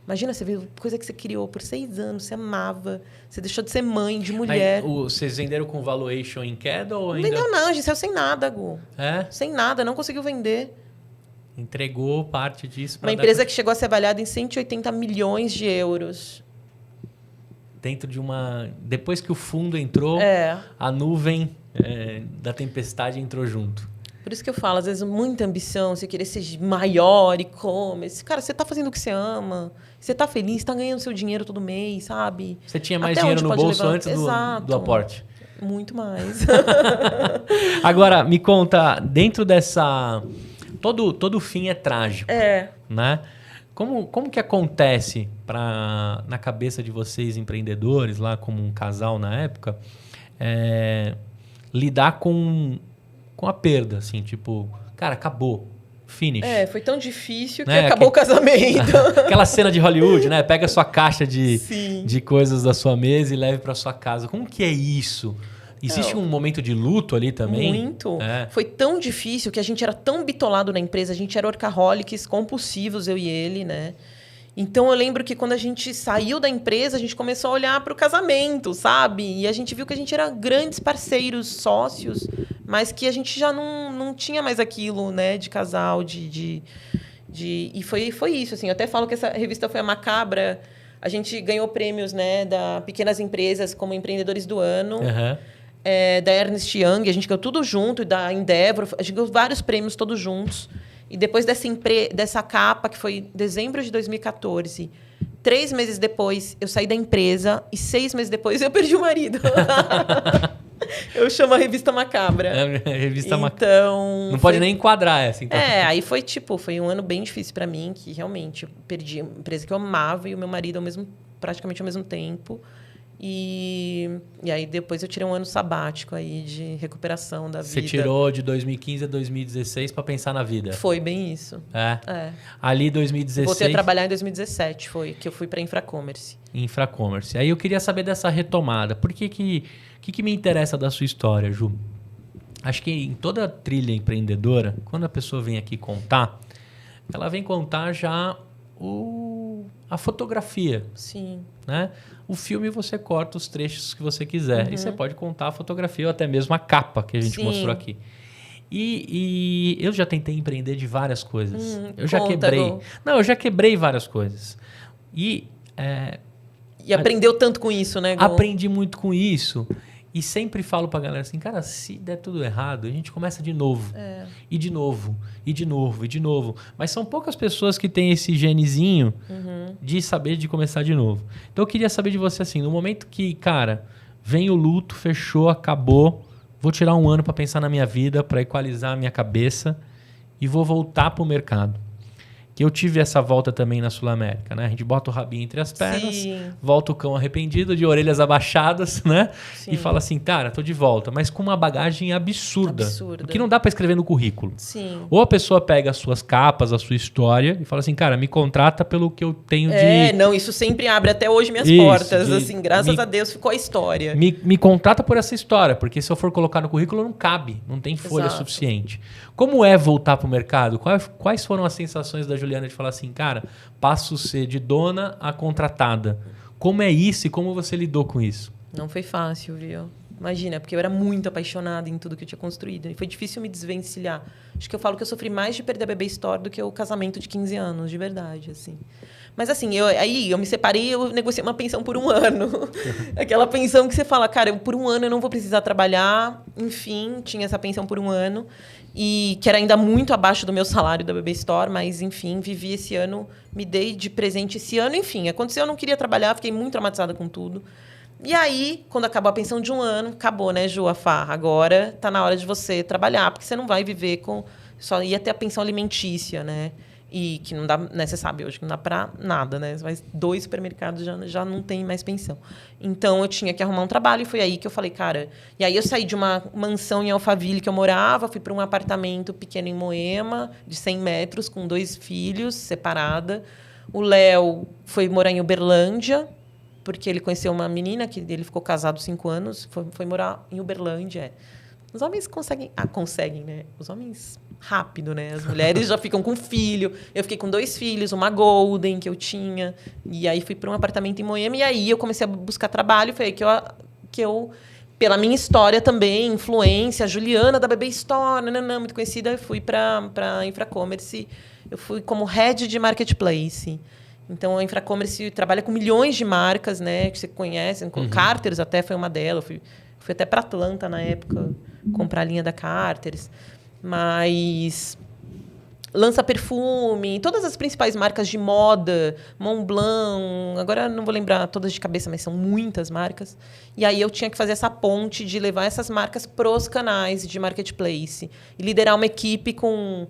Imagina, você viu coisa que você criou por 6 anos, você amava, você deixou de ser mãe, de mulher. Mas vocês venderam com valuation em queda ou ainda... Não vendeu não, a gente saiu sem nada, Gu. É? Sem nada, não conseguiu vender. Entregou parte disso. Uma empresa que chegou a ser avaliada em 180 milhões de euros. Dentro de uma... Depois que o fundo entrou, a nuvem da tempestade entrou junto. Por isso que eu falo, às vezes, muita ambição, você querer ser maior, e-commerce. Cara, você tá fazendo o que você ama, você tá feliz, tá ganhando seu dinheiro todo mês, sabe? Você tinha mais dinheiro no bolso antes do aporte? Muito mais. Agora, me conta, dentro dessa... Todo fim é trágico, né? Como que acontece na cabeça de vocês, empreendedores, lá como um casal na época, lidar com a perda, assim, tipo, cara, acabou, finish. Foi tão difícil que acabou o casamento. Aquela cena de Hollywood, né? Pega a sua caixa de coisas da sua mesa e leve para sua casa. Como que é isso? Existe um momento de luto ali também? Muito. Foi tão difícil que a gente era tão bitolado na empresa, a gente era workaholics compulsivos, eu e ele, né? Então, eu lembro que quando a gente saiu da empresa, a gente começou a olhar para o casamento, sabe? E a gente viu que a gente era grandes parceiros, sócios, mas que a gente já não tinha mais aquilo, né, de casal, e foi isso, assim. Eu até falo que essa revista foi a macabra. A gente ganhou prêmios, né, da Pequenas Empresas como Empreendedores do Ano. Da Ernst Young, a gente ganhou tudo junto, e da Endeavor, a gente ganhou vários prêmios todos juntos. E depois dessa capa, que foi em dezembro de 2014, 3 meses depois, eu saí da empresa e 6 meses depois eu perdi o marido. Eu chamo a revista macabra. Revista macabra. Então... Não pode nem enquadrar essa, então. Aí foi um ano bem difícil para mim, que realmente eu perdi a empresa que eu amava e o meu marido praticamente ao mesmo tempo. E aí depois eu tirei um ano sabático aí de recuperação da vida. Você tirou de 2015 a 2016 para pensar na vida? Foi bem isso. Ali 2016... Voltei a trabalhar em 2017, foi que eu fui para Infracommerce. Infracommerce. Aí eu queria saber dessa retomada. Por que me interessa da sua história, Ju? Acho que em toda trilha empreendedora, quando a pessoa vem aqui contar, ela vem contar já a fotografia. Sim. Né? O filme você corta os trechos que você quiser. E você pode contar a fotografia ou até mesmo a capa que a gente mostrou aqui. E eu já tentei empreender de várias coisas. Eu já quebrei várias coisas. E aprendeu tanto com isso, né, Gu? Aprendi muito com isso. E sempre falo pra galera assim, cara, se der tudo errado, a gente começa de novo. E de novo, e de novo, e de novo. Mas são poucas pessoas que têm esse genezinho de saber de começar de novo. Então eu queria saber de você assim, no momento que, cara, vem o luto, fechou, acabou, vou tirar um ano pra pensar na minha vida, pra equalizar a minha cabeça e vou voltar pro mercado. Que eu tive essa volta também na Sul-América, né? A gente bota o rabinho entre as pernas, volta o cão arrependido, de orelhas abaixadas, né? Sim. E fala assim, cara, tô de volta, mas com uma bagagem absurda. O que não dá para escrever no currículo. Sim. Ou a pessoa pega as suas capas, a sua história e fala assim, cara, me contrata pelo que eu tenho de... Não, isso sempre abre até hoje minhas portas, assim, graças a Deus ficou a história. Me contrata por essa história, porque se eu for colocar no currículo não cabe, não tem folha suficiente. Como é voltar pro mercado? Quais foram as sensações da Juliana de falar assim, cara, passo a ser de dona a contratada. Como é isso e como você lidou com isso? Não foi fácil, viu? Imagina, porque eu era muito apaixonada em tudo que eu tinha construído. E foi difícil me desvencilhar. Acho que eu falo que eu sofri mais de perder a Bebê Store do que o casamento de 15 anos, de verdade, assim. Mas assim, eu me separei, eu negociei uma pensão por 1 ano. Aquela pensão que você fala, cara, por 1 ano eu não vou precisar trabalhar. Enfim, tinha essa pensão por 1 ano. E que era ainda muito abaixo do meu salário da Bebê Store, mas, enfim, vivi esse ano, me dei de presente esse ano. Enfim, aconteceu, eu não queria trabalhar, fiquei muito traumatizada com tudo. E aí, quando acabou a pensão de 1 ano, acabou, né, Ju, a farra. Agora tá na hora de você trabalhar, porque você não vai viver com... Só ia ter a pensão alimentícia, né? E que não dá, né, você sabe hoje que não dá para nada, né? Mas 2 supermercados já não tem mais pensão. Então, eu tinha que arrumar um trabalho e foi aí que eu falei, cara... E aí, eu saí de uma mansão em Alphaville que eu morava, fui para um apartamento pequeno em Moema, de 100 metros, com 2 filhos, separada. O Léo foi morar em Uberlândia, porque ele conheceu uma menina, que ele ficou casado 5 anos, foi morar em Uberlândia. Os homens conseguem... conseguem, né? Os homens... rápido, né? As mulheres já ficam com filho. Eu fiquei com 2 filhos, uma Golden que eu tinha. E aí fui para um apartamento em Moema. E aí eu comecei a buscar trabalho. Foi aí que eu pela minha história também, influência, a Juliana da Bebê Store, muito conhecida, eu fui para a Infracommerce. Eu fui como head de marketplace. Então, a Infracommerce trabalha com milhões de marcas, né? Que você conhece. Carters até foi uma delas. Fui até para Atlanta, na época, comprar a linha da Carters. Mas lança perfume, todas as principais marcas de moda, Montblanc, agora não vou lembrar todas de cabeça, mas são muitas marcas. E aí eu tinha que fazer essa ponte de levar essas marcas pros canais de marketplace e liderar uma equipe com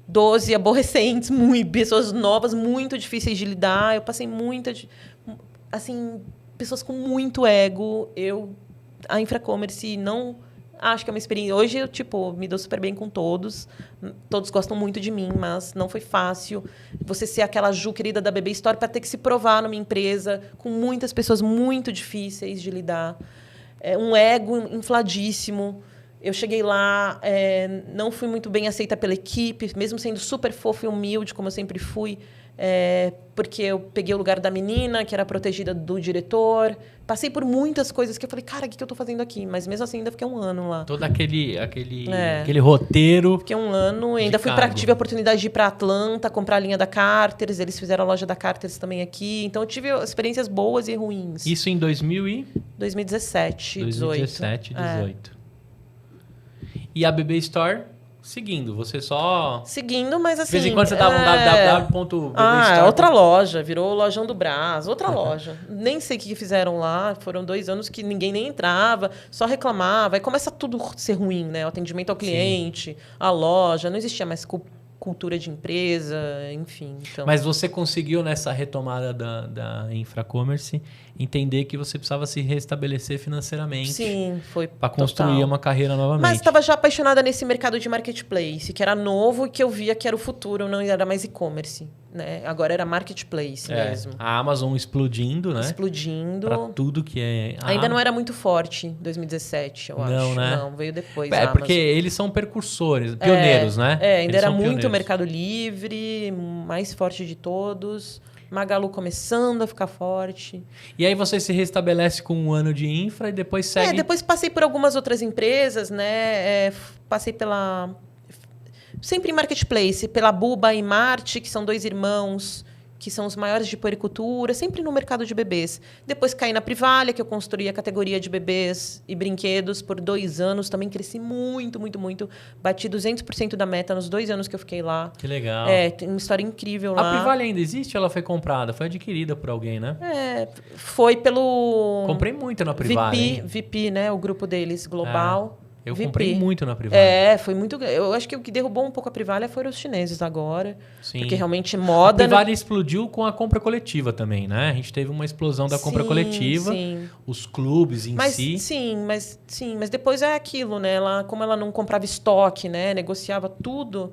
12 aborrecentes, pessoas novas, muito difíceis de lidar. Eu passei assim, pessoas com muito ego. A Infracommerce não... Acho que é uma experiência... Hoje eu, me dou super bem com todos. Todos gostam muito de mim, mas não foi fácil. Você ser aquela Ju querida da Bebê Store para ter que se provar numa empresa com muitas pessoas muito difíceis de lidar. Um ego infladíssimo. Eu cheguei lá, não fui muito bem aceita pela equipe, mesmo sendo super fofa e humilde, como eu sempre fui. Porque eu peguei o lugar da menina, que era protegida do diretor. Passei por muitas coisas que eu falei, cara, o que eu estou fazendo aqui? Mas mesmo assim, ainda fiquei 1 ano lá. Todo aquele roteiro. Fiquei 1 ano, ainda tive a oportunidade de ir para Atlanta, comprar a linha da Carters. Eles fizeram a loja da Carters também aqui. Então, eu tive experiências boas e ruins. Isso em 2017, 2017, 18. E a Bebê Store... Seguindo, você só... Seguindo, mas assim... De vez em quando você dava um www.bbstore. Outra loja, virou Lojão do Brás, outra loja. Nem sei o que fizeram lá, foram 2 anos que ninguém nem entrava, só reclamava. Aí começa tudo a ser ruim, né? O atendimento ao cliente, a loja, não existia mais cultura de empresa, enfim. Então... Mas você conseguiu, nessa retomada da Infracommerce, entender que você precisava se restabelecer financeiramente. Sim, foi para construir uma carreira novamente. Mas estava já apaixonada nesse mercado de marketplace, que era novo e que eu via que era o futuro, não era mais e-commerce. Né? Agora era marketplace mesmo. A Amazon explodindo, né? Explodindo. Para tudo que é... Ainda não era muito forte em 2017, eu acho. Não, né? Não, veio depois. Porque eles são precursores, pioneiros, né? Ainda era muito o Mercado Livre, mais forte de todos. Magalu começando a ficar forte. E aí você se restabelece com 1 ano de infra e depois segue... Depois passei por algumas outras empresas, né? Passei pela... Sempre em marketplace, pela Buba e Marte, que são 2 irmãos que são os maiores de puericultura, sempre no mercado de bebês. Depois caí na Privalha, que eu construí a categoria de bebês e brinquedos por 2 anos. Também cresci muito, muito, muito. Bati 200% da meta nos 2 anos que eu fiquei lá. Que legal. Tem uma história incrível lá. A Privalha ainda existe ou ela foi comprada? Foi adquirida por alguém, né? Foi pelo... Comprei muito na Privalha. VP, né? O grupo deles, global. Eu VP. comprei muito na Privalha. Foi muito... Eu acho que o que derrubou um pouco a Privalha foram os chineses agora. Sim. Porque realmente moda... A Privalha explodiu com a compra coletiva também, né? A gente teve uma explosão da compra coletiva. Sim. Os clubes em si. Sim, mas depois é aquilo, né? Como ela não comprava estoque, né? Negociava tudo...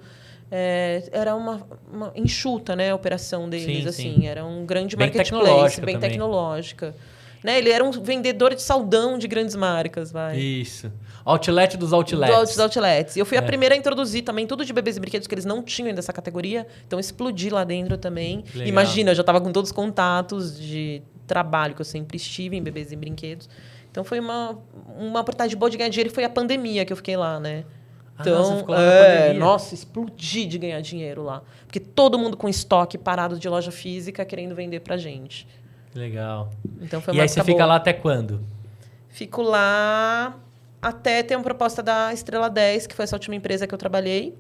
era uma enxuta, né? A operação deles, Sim, assim. sim. Era um grande Bem marketplace. tecnológica Bem também. tecnológica. Né? Ele era um vendedor de saldão de grandes marcas, vai. Isso. Outlet dos outlets. Dos outlets. E eu fui a primeira a introduzir também tudo de bebês e brinquedos, que eles não tinham ainda essa categoria. Então, explodi lá dentro também. Legal. Imagina, eu já estava com todos os contatos de trabalho que eu sempre estive em bebês e brinquedos. Então, foi uma oportunidade boa de ganhar dinheiro. E foi a pandemia que eu fiquei lá, né? Então, você ficou lá na pandemia. nossa, explodi de ganhar dinheiro lá. Porque todo mundo com estoque parado de loja física querendo vender pra gente. Legal. Então, foi E uma aí você época fica boa. lá até quando? Fico lá até ter uma proposta da Estrela 10, que foi essa última empresa que eu trabalhei.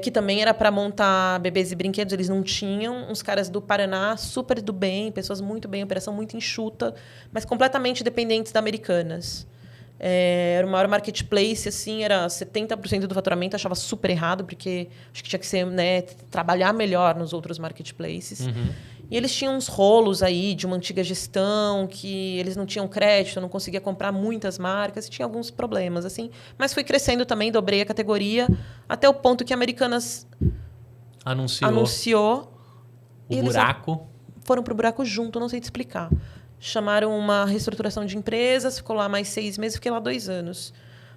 Que também era para montar bebês e brinquedos, eles não tinham. Uns caras do Paraná, super do bem, pessoas muito bem, operação muito enxuta, mas completamente dependentes da Americanas. Era o maior marketplace, assim, era 70% do faturamento, achava super errado, porque acho que tinha que ser, né, trabalhar melhor nos outros marketplaces. E eles tinham uns rolos aí de uma antiga gestão, que eles não tinham crédito, não conseguia comprar muitas marcas, e tinha alguns problemas, assim. Mas fui crescendo também, dobrei a categoria, até o ponto que a Americanas anunciou o buraco. Foram pro buraco junto, não sei te explicar. Chamaram uma reestruturação de empresas, ficou lá mais 6 meses, fiquei lá 2 anos.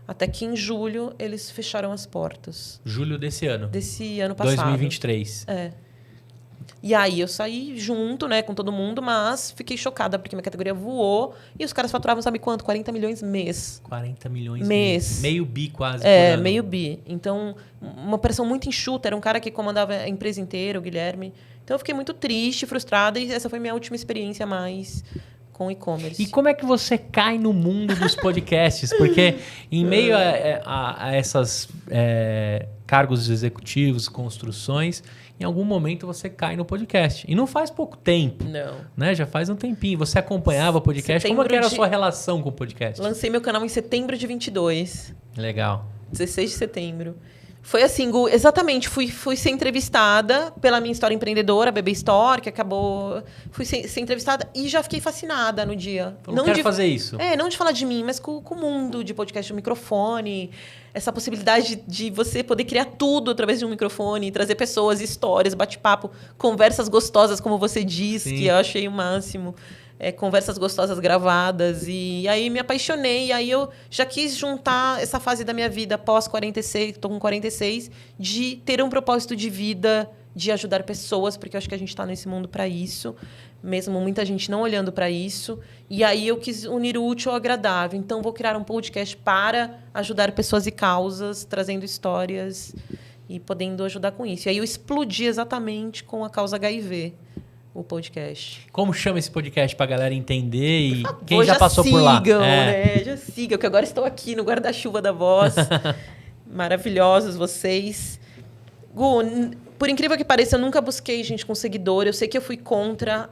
Até que em julho eles fecharam as portas. Julho desse ano. Desse ano passado. 2023. E aí eu saí junto, né, com todo mundo, mas fiquei chocada, porque minha categoria voou e os caras faturavam, sabe quanto? 40 milhões mês. 40 milhões mês. Meio bi quase por ano. Meio bi. Então, uma operação muito enxuta. Era um cara que comandava a empresa inteira, o Guilherme. Então, eu fiquei muito triste, frustrada, e essa foi minha última experiência mais com e-commerce. E como é que você cai no mundo dos podcasts? Porque em meio a essas cargos executivos, construções, em algum momento você cai no podcast. E não faz pouco tempo. Não. Né? Já faz um tempinho. Você acompanhava o podcast? Como é que era a sua relação com o podcast? Lancei meu canal em setembro de 22. Legal. 16 de setembro. Foi assim, Gu, exatamente. Fui ser entrevistada pela minha história empreendedora, Bebê Store, que acabou... Fui ser entrevistada e já fiquei fascinada no dia. Eu não quero fazer isso. Não de falar de mim, mas com o mundo de podcast, o microfone. Essa possibilidade de você poder criar tudo através de um microfone, trazer pessoas, histórias, bate-papo, conversas gostosas, como você diz, Sim. que eu achei o máximo. Conversas gostosas gravadas. E aí me apaixonei. E aí eu já quis juntar essa fase da minha vida pós 46, estou com 46, de ter um propósito de vida, de ajudar pessoas, porque eu acho que a gente está nesse mundo para isso, mesmo muita gente não olhando para isso. E aí eu quis unir o útil ao agradável. Então, vou criar um podcast para ajudar pessoas e causas, trazendo histórias e podendo ajudar com isso. E aí eu explodi exatamente com a causa HIV. O podcast. Como chama esse podcast pra galera entender e favor, quem já passou por lá? Né? Já sigam, que agora estou aqui no guarda-chuva da voz. Maravilhosos vocês. Gu, por incrível que pareça, eu nunca busquei gente com seguidor. Eu sei que eu fui contra.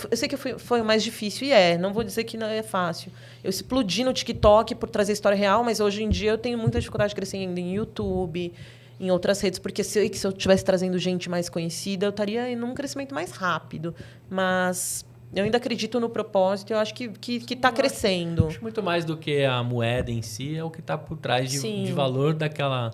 Eu sei que foi o mais difícil. E não vou dizer que não é fácil. Eu explodi no TikTok por trazer história real, mas hoje em dia eu tenho muita dificuldade de crescer ainda em YouTube, em outras redes, porque se eu estivesse trazendo gente mais conhecida, eu estaria em um crescimento mais rápido. Mas eu ainda acredito no propósito, eu acho que está crescendo. Acho muito mais do que a moeda em si, é o que está por trás de valor daquela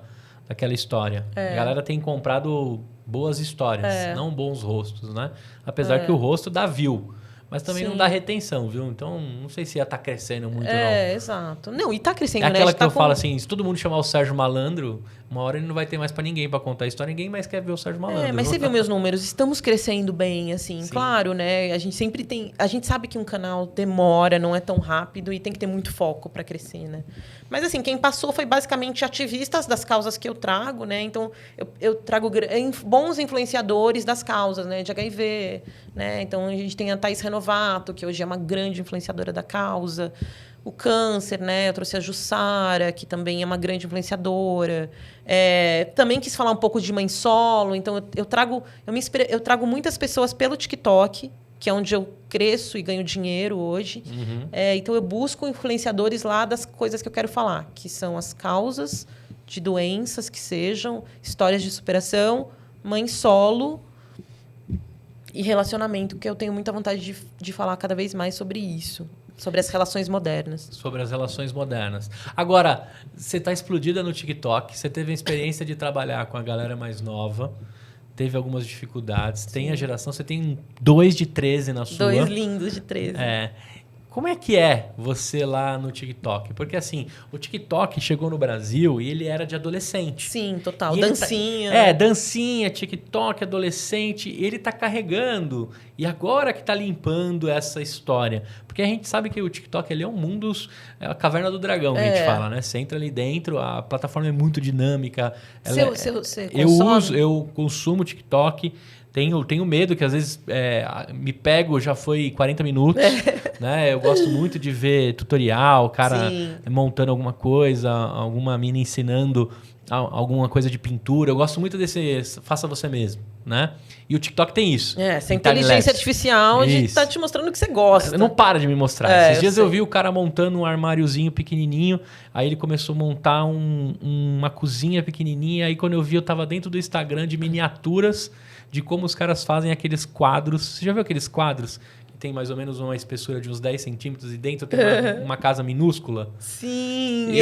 história. A galera tem comprado boas histórias, não bons rostos, né? Apesar que o rosto dá view. Mas também não dá retenção, viu? Então, não sei se ia estar crescendo muito, não. Exato. Não, e está crescendo, é aquela né? que eu falo assim, se todo mundo chamar o Sérgio Malandro, Uma hora ele não vai ter mais para ninguém para contar a história, ninguém mais quer ver o Sérgio Malandro. Mas você viu meus números, estamos crescendo bem, assim, Sim. claro, né? A gente sempre tem... A gente sabe que um canal demora, não é tão rápido e tem que ter muito foco para crescer, né? Mas, assim, quem passou foi basicamente ativistas das causas que eu trago, né? Então, eu trago bons influenciadores das causas, né? De HIV, né? Então, a gente tem a Thaís Renovato, que hoje é uma grande influenciadora da causa. O câncer, né? Eu trouxe a Jussara, que também é uma grande influenciadora. Também quis falar um pouco de mãe solo. Então, eu trago muitas pessoas pelo TikTok, que é onde eu cresço e ganho dinheiro hoje. Então, eu busco influenciadores lá das coisas que eu quero falar, que são as causas de doenças que sejam, histórias de superação, mãe solo e relacionamento, que eu tenho muita vontade de falar cada vez mais sobre isso. Sobre as relações modernas. Sobre as relações modernas. Agora, você está explodida no TikTok, você teve a experiência de trabalhar com a galera mais nova, teve algumas dificuldades, Sim. Tem a geração, você tem 2 de 13 na sua. 2 lindos de 13. Como é que é você lá no TikTok? Porque, assim, o TikTok chegou no Brasil e ele era de adolescente. Sim, total. Dancinha. Dancinha, TikTok, adolescente. Ele tá carregando. E agora que tá limpando essa história. Porque a gente sabe que o TikTok ele é um mundo... É a caverna do dragão, que a gente fala, né? Você entra ali dentro, a plataforma é muito dinâmica. Você consome? Eu consumo TikTok... Tenho medo que às vezes me pego, já foi 40 minutos. Né? Eu gosto muito de ver tutorial, o cara montando alguma coisa, alguma mina ensinando alguma coisa de pintura. Eu gosto muito desse faça você mesmo. Né? E o TikTok tem isso. Essa inteligência artificial de estar te mostrando o que você gosta. Não para de me mostrar. Esses dias eu vi o cara montando um armáriozinho pequenininho, aí ele começou a montar uma cozinha pequenininha, aí quando eu vi eu tava dentro do Instagram de miniaturas de como os caras fazem aqueles quadros. Você já viu aqueles quadros que tem mais ou menos uma espessura de uns 10 centímetros e dentro tem uma casa minúscula? Sim,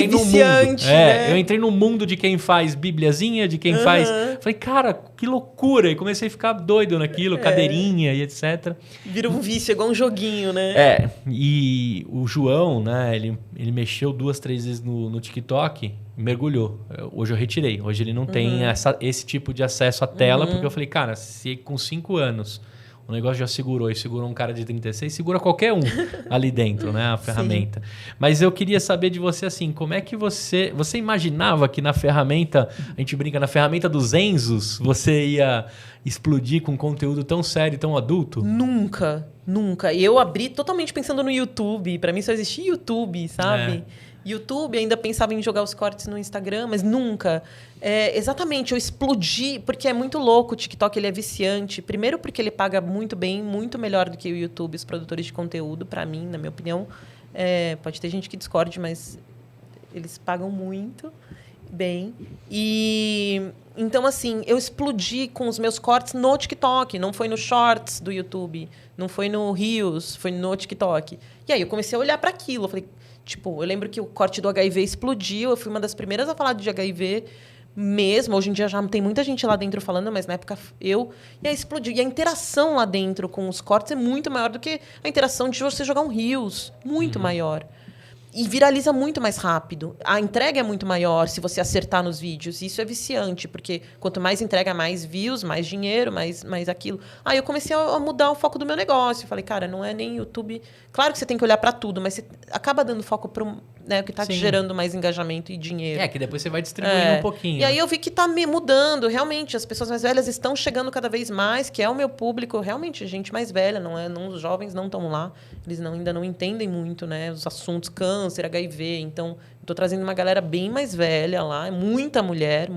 viciante, né? Eu entrei no mundo de quem faz bibliazinha, de quem faz... Falei, cara, que loucura! E comecei a ficar doido naquilo, cadeirinha e etc. Vira um vício, igual um joguinho, né? E o João, né, ele mexeu 2, 3 vezes no TikTok... mergulhou. Hoje eu retirei. Hoje ele não tem esse tipo de acesso à tela, porque eu falei, cara, se com 5 anos o negócio já segurou um cara de 36, segura qualquer um ali dentro, né? A ferramenta. Mas eu queria saber de você, assim, como é que você imaginava que na ferramenta, a gente brinca, na ferramenta dos Enzos, você ia explodir com conteúdo tão sério, tão adulto? Nunca. E eu abri totalmente pensando no YouTube. Pra mim só existia YouTube, sabe? YouTube, ainda pensava em jogar os cortes no Instagram, mas nunca. Exatamente, eu explodi, porque é muito louco o TikTok, ele é viciante. Primeiro porque ele paga muito bem, muito melhor do que o YouTube, os produtores de conteúdo, para mim, na minha opinião. Pode ter gente que discorde, mas eles pagam muito bem. E então, assim, eu explodi com os meus cortes no TikTok, não foi no Shorts do YouTube, não foi no Reels, foi no TikTok. E aí eu comecei a olhar para aquilo, eu falei... Tipo, eu lembro que o corte do HIV explodiu. Eu fui uma das primeiras a falar de HIV mesmo. Hoje em dia já tem muita gente lá dentro falando, mas na época eu... E aí explodiu. E a interação lá dentro com os cortes é muito maior do que a interação de você jogar um Reels. Muito maior. E viraliza muito mais rápido. A entrega é muito maior se você acertar nos vídeos. E isso é viciante, porque quanto mais entrega, mais views, mais dinheiro, mais aquilo. Aí eu comecei a mudar o foco do meu negócio. Falei, cara, não é nem YouTube... Claro que você tem que olhar para tudo, mas você acaba dando foco para o que está te gerando mais engajamento e dinheiro. Que depois você vai distribuindo um pouquinho. E aí eu vi que está me mudando. Realmente, as pessoas mais velhas estão chegando cada vez mais, que é o meu público. Realmente, gente mais velha, os jovens não estão lá. Eles ainda não entendem muito, né, os assuntos câncer, HIV. Então, estou trazendo uma galera bem mais velha lá. Muita mulher.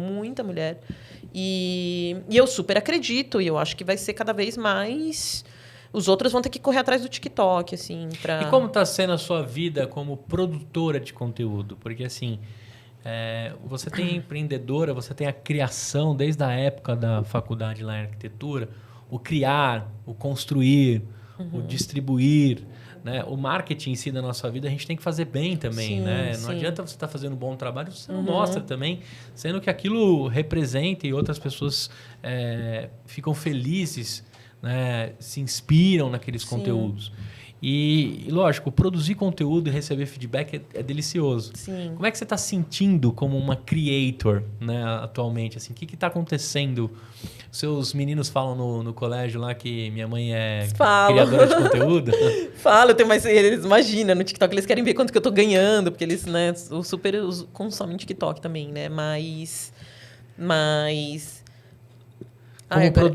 E eu super acredito. E eu acho que vai ser cada vez mais... Os outros vão ter que correr atrás do TikTok, assim, pra... E como está sendo a sua vida como produtora de conteúdo? Porque, assim, você tem a empreendedora, você tem a criação desde a época da faculdade lá em arquitetura, o criar, o construir, o distribuir, né? O marketing em si da nossa vida a gente tem que fazer bem também, né? Não adianta você estar fazendo um bom trabalho, você não mostra também, sendo que aquilo representa e outras pessoas ficam felizes, né, se inspiram naqueles conteúdos. E, lógico, produzir conteúdo e receber feedback é delicioso. Sim. Como é que você está sentindo como uma creator, né, atualmente? Assim, o que está acontecendo? Seus meninos falam no colégio lá que minha mãe é criadora de conteúdo? Fala, eles imaginam no TikTok, eles querem ver quanto que eu tô ganhando, porque eles, né, consomem TikTok também, né? Mas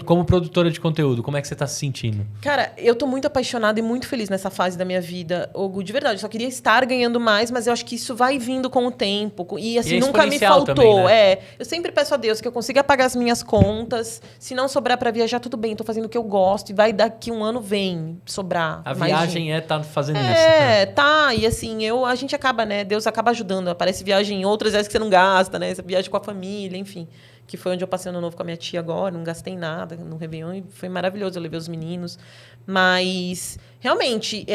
Como produtora de conteúdo, como é que você está se sentindo? Cara, eu tô muito apaixonada e muito feliz nessa fase da minha vida, Hugo, de verdade. Eu só queria estar ganhando mais, mas eu acho que isso vai vindo com o tempo. E assim, nunca me faltou. Também, né? Eu sempre peço a Deus que eu consiga pagar as minhas contas. Se não sobrar pra viajar, tudo bem. Tô fazendo o que eu gosto. E vai daqui um ano, vem sobrar. A viagem tá fazendo isso. Tá. E assim, a gente acaba, né? Deus acaba ajudando. Aparece viagem em outras vezes que você não gasta, né? Você viaja com a família, enfim. Que foi onde eu passei ano novo com a minha tia agora, não gastei nada no Réveillon e foi maravilhoso, eu levei os meninos. Mas, realmente,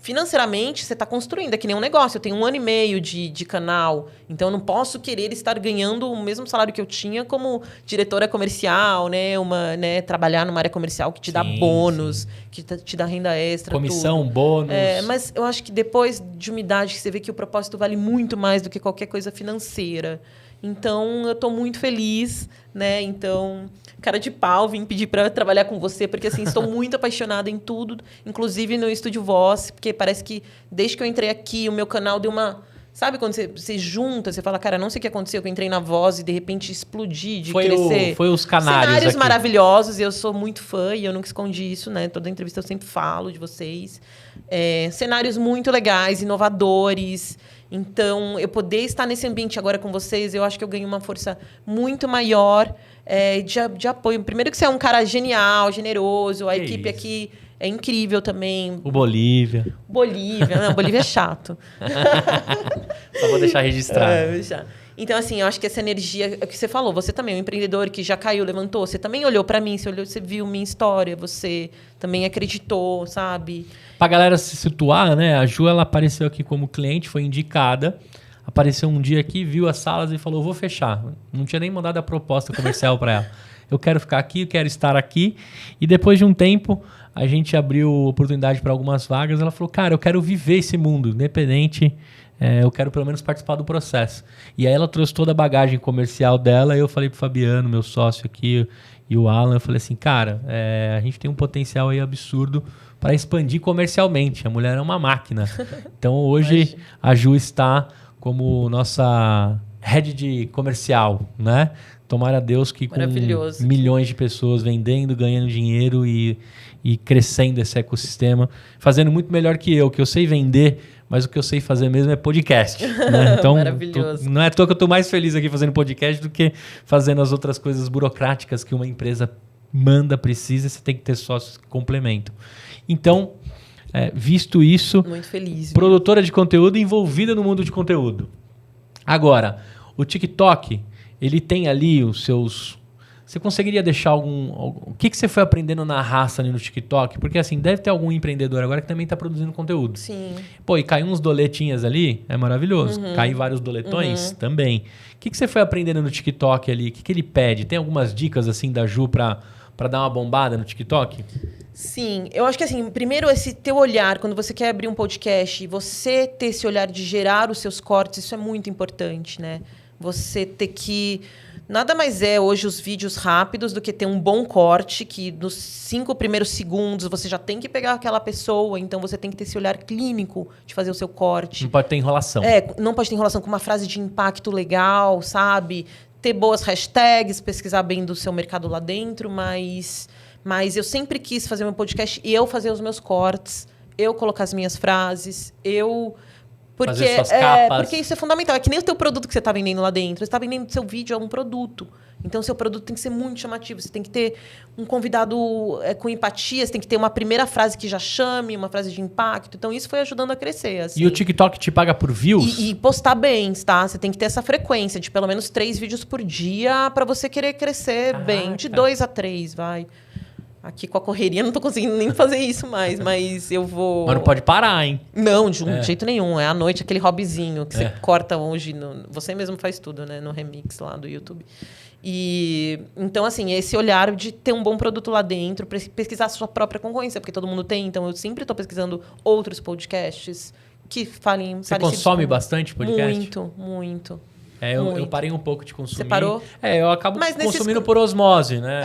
financeiramente, você está construindo, é que nem um negócio. Eu tenho 1 ano e meio de canal, então eu não posso querer estar ganhando o mesmo salário que eu tinha como diretora comercial, né? Trabalhar numa área comercial que te dá bônus, que te dá renda extra, comissão, tudo. Bônus. Mas eu acho que depois de uma idade que você vê que o propósito vale muito mais do que qualquer coisa financeira. Então, eu estou muito feliz, né? Então, cara de pau, vim pedir para trabalhar com você, porque, assim, estou muito apaixonada em tudo, inclusive no Estúdio Voz, porque parece que, desde que eu entrei aqui, o meu canal deu uma... Sabe quando você junta, você fala, cara, não sei o que aconteceu, que eu entrei na Voz e, de repente, explodi de crescer. Foi os canários cenários aqui. Maravilhosos, e eu sou muito fã, e eu nunca escondi isso, né? Toda entrevista eu sempre falo de vocês. Cenários muito legais, inovadores. Então, eu poder estar nesse ambiente agora com vocês, eu acho que eu ganho uma força muito maior de apoio. Primeiro que você é um cara genial, generoso, a equipe aqui é incrível também. O Bolívia. Não, Bolívia é chato. Só vou deixar registrado. Então, assim, eu acho que essa energia... É o que você falou, você também é um empreendedor que já caiu, levantou. Você também olhou para mim, você viu minha história, você também acreditou, sabe? Pra galera se situar, né? A Ju, ela apareceu aqui como cliente, foi indicada. Apareceu um dia aqui, viu as salas e falou, vou fechar. Não tinha nem mandado a proposta comercial para ela. Eu quero ficar aqui, eu quero estar aqui. E depois de um tempo, a gente abriu oportunidade para algumas vagas. Ela falou, cara, eu quero viver esse mundo, independente... eu quero pelo menos participar do processo. E aí ela trouxe toda a bagagem comercial dela e eu falei pro Fabiano, meu sócio aqui, e o Alan, eu falei assim, cara, a gente tem um potencial aí absurdo para expandir comercialmente. A mulher é uma máquina. Então hoje a Ju está como nossa head de comercial, né? Tomara a Deus que com milhões de pessoas vendendo, ganhando dinheiro e crescendo esse ecossistema, fazendo muito melhor que eu sei vender, mas o que eu sei fazer mesmo é podcast. Né? Então, não é à toa que eu estou mais feliz aqui fazendo podcast do que fazendo as outras coisas burocráticas que uma empresa manda, precisa, você tem que ter sócios que complementam. Então, visto isso, muito feliz, produtora de conteúdo envolvida no mundo de conteúdo. Agora, o TikTok, ele tem ali os seus... Você conseguiria deixar o que você foi aprendendo na raça ali no TikTok? Porque assim, deve ter algum empreendedor agora que também está produzindo conteúdo. Sim. Pô, e caiu uns doletinhas ali, é maravilhoso. Cai vários doletões também. O que você foi aprendendo no TikTok ali? O que ele pede? Tem algumas dicas assim da Ju para dar uma bombada no TikTok? Sim, eu acho que assim, primeiro esse teu olhar, quando você quer abrir um podcast, você ter esse olhar de gerar os seus cortes, isso é muito importante, né? Você ter que... Nada mais é hoje os vídeos rápidos do que ter um bom corte, que nos 5 primeiros segundos você já tem que pegar aquela pessoa, então você tem que ter esse olhar clínico de fazer o seu corte. Não pode ter enrolação. Não pode ter enrolação com uma frase de impacto legal, sabe? Ter boas hashtags, pesquisar bem do seu mercado lá dentro, mas eu sempre quis fazer meu podcast e eu fazer os meus cortes, eu colocar as minhas frases, fazer suas capas. Porque isso é fundamental. É que nem o teu produto que você está vendendo lá dentro. Você está vendendo seu vídeo, é um produto. Então, seu produto tem que ser muito chamativo. Você tem que ter um convidado com empatia. Você tem que ter uma primeira frase que já chame, uma frase de impacto. Então, isso foi ajudando a crescer. Assim. E o TikTok te paga por views? E postar bem, tá? Você tem que ter essa frequência de pelo menos 3 vídeos por dia para você querer crescer bem. De 2 a 3, vai. Aqui com a correria não tô conseguindo nem fazer isso mais, mas eu vou... Mas não pode parar, hein? Não, de jeito nenhum. É à noite aquele hobbyzinho que você corta hoje. Você mesmo faz tudo, né? No Remix lá do YouTube. E então, assim, esse olhar de ter um bom produto lá dentro, pesquisar a sua própria concorrência, porque todo mundo tem. Então, eu sempre estou pesquisando outros podcasts que falem... Você consome bastante podcast? Muito, muito. Eu parei um pouco de consumir. Você parou? Eu acabo consumindo por osmose, né?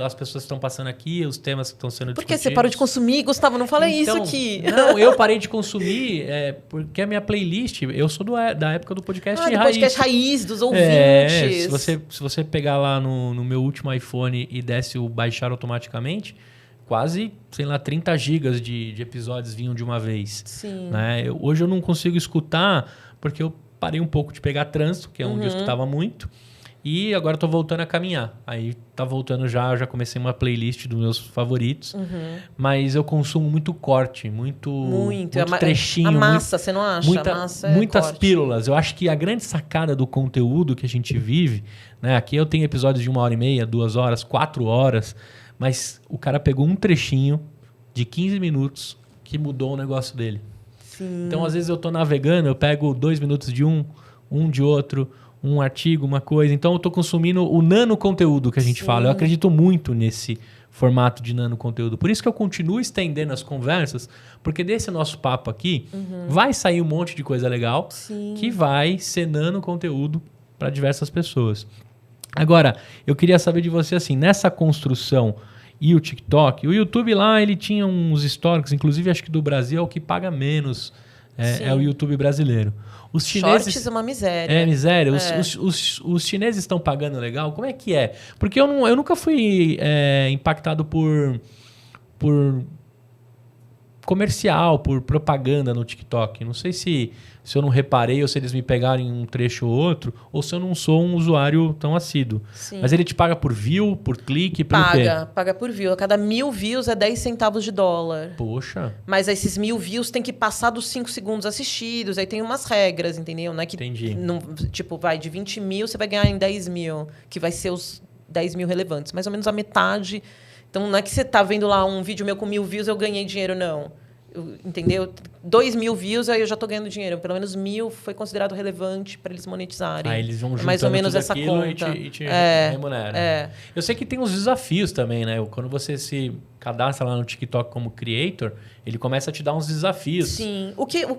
As pessoas que estão passando aqui, os temas que estão sendo discutidos. Por que você parou de consumir, Gustavo? Não fala isso aqui. Não, eu parei de consumir porque a minha playlist... Eu sou da época do podcast raiz. Do podcast raiz, dos ouvintes. Se você pegar lá no meu último iPhone e desse o baixar automaticamente, quase, sei lá, 30 gigas de episódios vinham de uma vez. Sim. Né? Hoje eu não consigo escutar porque eu parei um pouco de pegar trânsito, que é onde eu escutava muito. E agora estou voltando a caminhar. Aí tá voltando já comecei uma playlist dos meus favoritos. Mas eu consumo muito corte, muito trechinho. A massa, você não acha? Muitas corte. pílulas. Eu acho que a grande sacada do conteúdo que a gente vive, né? Aqui eu tenho episódios de 1h30, 2 horas, 4 horas, mas o cara pegou um trechinho de 15 minutos que mudou o negócio dele. Sim. Então, às vezes eu tô navegando, eu pego 2 minutos de um de outro, um artigo, uma coisa. Então, eu tô consumindo o nano conteúdo que a gente fala. Eu acredito muito nesse formato de nano conteúdo. Por isso que eu continuo estendendo as conversas, porque desse nosso papo aqui vai sair um monte de coisa legal que vai ser nano conteúdo para diversas pessoas. Agora, eu queria saber de você, assim, nessa construção e o TikTok, o YouTube lá, ele tinha uns históricos, inclusive acho que do Brasil é o que paga menos, é o YouTube brasileiro. Os chineses... Shorts é uma miséria. É miséria. Os chineses estão pagando legal? Como é que é? Porque eu nunca fui impactado por comercial, por propaganda no TikTok. Não sei se eu não reparei ou se eles me pegaram em um trecho ou outro, ou se eu não sou um usuário tão assíduo. Sim. Mas ele te paga por view, por clique, pelo quê? Paga por view. A cada 1.000 views é 10 centavos de dólar. Poxa. Mas esses 1.000 views tem que passar dos 5 segundos assistidos. Aí tem umas regras, entendeu? Não é que, entendi. Não, tipo, vai de 20 mil, você vai ganhar em 10 mil. Que vai ser os 10 mil relevantes. Mais ou menos a metade. Então, não é que você tá vendo lá um vídeo meu com 1.000 views eu ganhei dinheiro, não. Entendeu? 2.000 views, aí eu já tô ganhando dinheiro. Pelo menos 1.000 foi considerado relevante para eles monetizarem. Aí eles vão juntando mais ou menos tudo essa conta. e te remuneram. Eu sei que tem uns desafios também, né? Quando você se cadastra lá no TikTok como creator, ele começa a te dar uns desafios. Sim.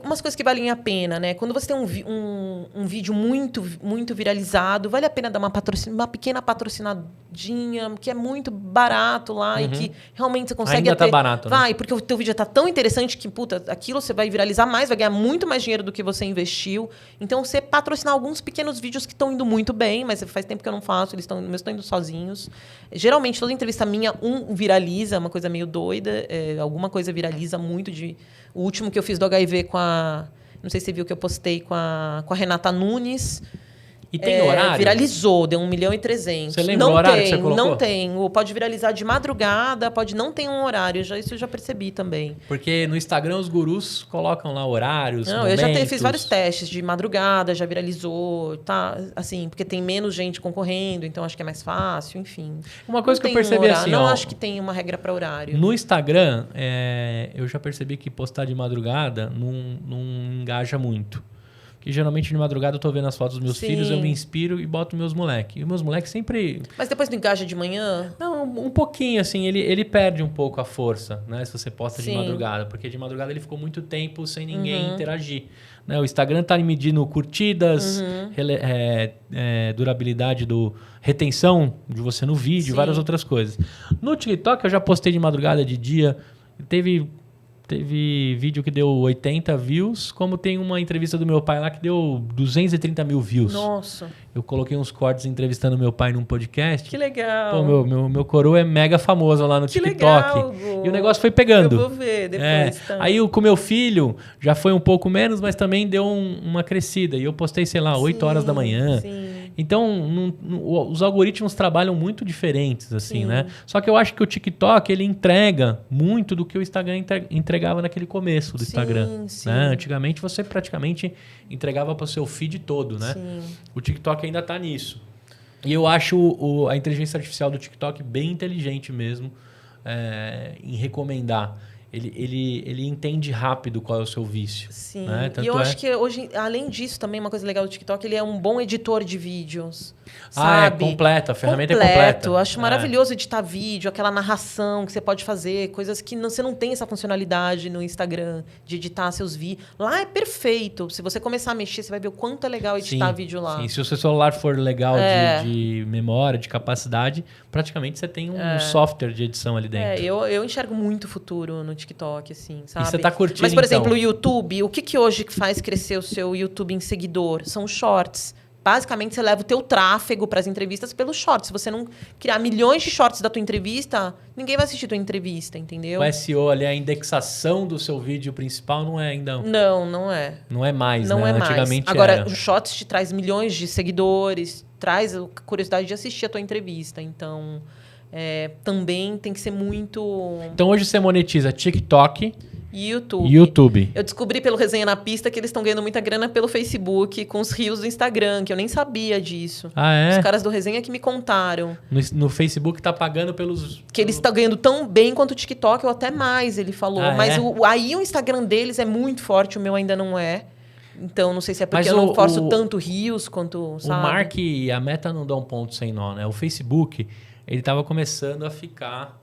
Umas coisas que valem a pena, né? Quando você tem um vídeo muito, muito viralizado, vale a pena dar uma pequena patrocinadinha, que é muito barato lá e que realmente você consegue... Ainda tá barato, né? Vai, porque o teu vídeo tá tão interessante que, puta, aquilo você vai viralizar mais, vai ganhar muito mais dinheiro do que você investiu. Então, você patrocinar alguns pequenos vídeos que estão indo muito bem, mas faz tempo que eu não faço, meus estão indo sozinhos. Geralmente, toda entrevista minha, viraliza, uma coisa meio doida, alguma coisa viraliza muito. O último que eu fiz do HIV não sei se você viu que eu postei com a Renata Nunes. E tem horário? Viralizou, deu 1.300.000. Você lembra o horário que você colocou? Não tem. Pode viralizar de madrugada, não tem um horário. Isso eu já percebi também. Porque no Instagram os gurus colocam lá horários, Não, momentos. eu já fiz vários testes de madrugada, já viralizou, tá? Assim, porque tem menos gente concorrendo, então acho que é mais fácil, enfim. Uma coisa que eu percebi assim, não acho que tem uma regra para horário. No Instagram, eu já percebi que postar de madrugada não engaja muito. Que geralmente de madrugada eu tô vendo as fotos dos meus filhos, eu me inspiro e boto meus moleques. E meus moleques sempre... Mas depois não engaja de manhã? Não, um pouquinho, assim, ele perde um pouco a força, né? Se você posta de madrugada. Porque de madrugada ele ficou muito tempo sem ninguém interagir. Né? O Instagram tá medindo curtidas, durabilidade retenção de você no vídeo, várias outras coisas. No TikTok eu já postei de madrugada, de dia. Teve vídeo que deu 80 views, como tem uma entrevista do meu pai lá que deu 230 mil views. Nossa. Eu coloquei uns cortes entrevistando meu pai num podcast. Que legal. Pô, meu coroa é mega famoso lá no TikTok. Legal, e o negócio foi pegando. Eu vou ver depois. Tá. Aí com meu filho já foi um pouco menos, mas também deu uma crescida. E eu postei, sei lá, 8 horas da manhã. Sim. Então, os algoritmos trabalham muito diferentes, assim, né? Só que eu acho que o TikTok, ele entrega muito do que o Instagram entregava naquele começo do Instagram. Sim. Né? Antigamente, você praticamente entregava para o seu feed todo, né? Sim. O TikTok ainda está nisso. E eu acho a inteligência artificial do TikTok bem inteligente mesmo. em recomendar. Ele entende rápido qual é o seu vício. Sim. Né? E eu acho que hoje, além disso, também uma coisa legal do TikTok, ele é um bom editor de vídeos. Sabe? Completo. A ferramenta é completa. Eu acho maravilhoso editar vídeo, aquela narração que você pode fazer, coisas que você não tem essa funcionalidade no Instagram, de editar seus vídeos. Lá é perfeito. Se você começar a mexer, você vai ver o quanto é legal editar vídeo lá. Sim, se o seu celular for legal de memória, de capacidade, praticamente você tem um software de edição ali dentro. Eu enxergo muito futuro no TikTok, assim, sabe? E você tá curtindo, Mas, por exemplo, então? o YouTube, o que hoje faz crescer o seu YouTube em seguidor? São shorts. Basicamente, você leva o teu tráfego para as entrevistas pelos shorts. Se você não criar milhões de shorts da tua entrevista, ninguém vai assistir tua entrevista, entendeu? O SEO ali, a indexação do seu vídeo principal não é ainda... Não é. Não é mais, não né? É Antigamente mais. Agora, era. os shorts te traz milhões de seguidores, traz a curiosidade de assistir a tua entrevista. Então, também tem que ser muito... Então, hoje você monetiza TikTok... YouTube. Eu descobri pelo Resenha na Pista que eles estão ganhando muita grana pelo Facebook com os reels do Instagram, que eu nem sabia disso. Ah, é? Os caras do Resenha que me contaram. No Facebook tá pagando pelos... Que eles estão ganhando tão bem quanto o TikTok, ou até mais, ele falou. Mas aí o Instagram deles é muito forte, o meu ainda não é. Então, não sei se é porque eu não forço tanto reels quanto, sabe? O Mark e a Meta não dão ponto sem nó, né? O Facebook, ele tava começando a ficar...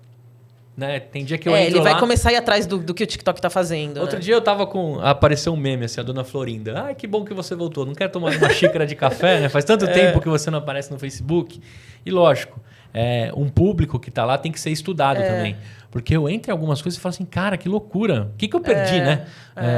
Né? Tem dia que eu entro ele vai lá... começar a ir atrás do que o TikTok tá fazendo. Outro dia eu tava com... Apareceu um meme, assim, a dona Florinda. Ai, que bom que você voltou. Não quer tomar uma xícara de café, né? Faz tanto tempo que você não aparece no Facebook. E lógico, um público que tá lá tem que ser estudado também. Porque eu entro em algumas coisas e falo assim, cara, que loucura. O que eu perdi, né?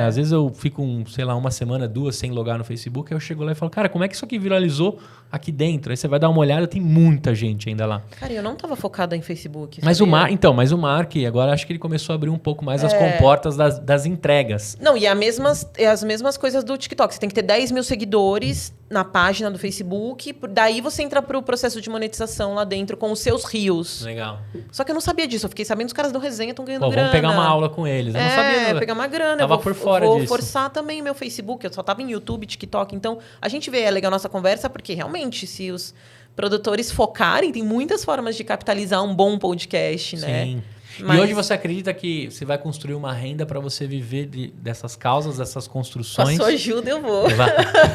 Às vezes eu fico, sei lá, uma semana, 2 sem logar no Facebook. Aí eu chego lá e falo, cara, como é que isso aqui viralizou aqui dentro? Aí você vai dar uma olhada, tem muita gente ainda lá. Cara, eu não tava focada em Facebook. Mas o Mark, agora acho que ele começou a abrir um pouco mais as comportas das entregas. Não, e as mesmas coisas do TikTok. Você tem que ter 10 mil seguidores na página do Facebook. Daí você entra pro processo de monetização lá dentro com os seus reels. Legal. Só que eu não sabia disso. Eu fiquei sabendo que os caras do Resenha estão ganhando grana. Vamos pegar uma aula com eles. Eu não sabia. Pegar uma grana. Tava por fora disso. Vou forçar também meu Facebook. Eu só tava em YouTube, TikTok. Então, a gente vê, é legal a nossa conversa, porque realmente, se os produtores focarem, tem muitas formas de capitalizar um bom podcast, né? Sim. Mas... E hoje você acredita que você vai construir uma renda para você viver dessas causas, dessas construções? Com a sua ajuda eu vou.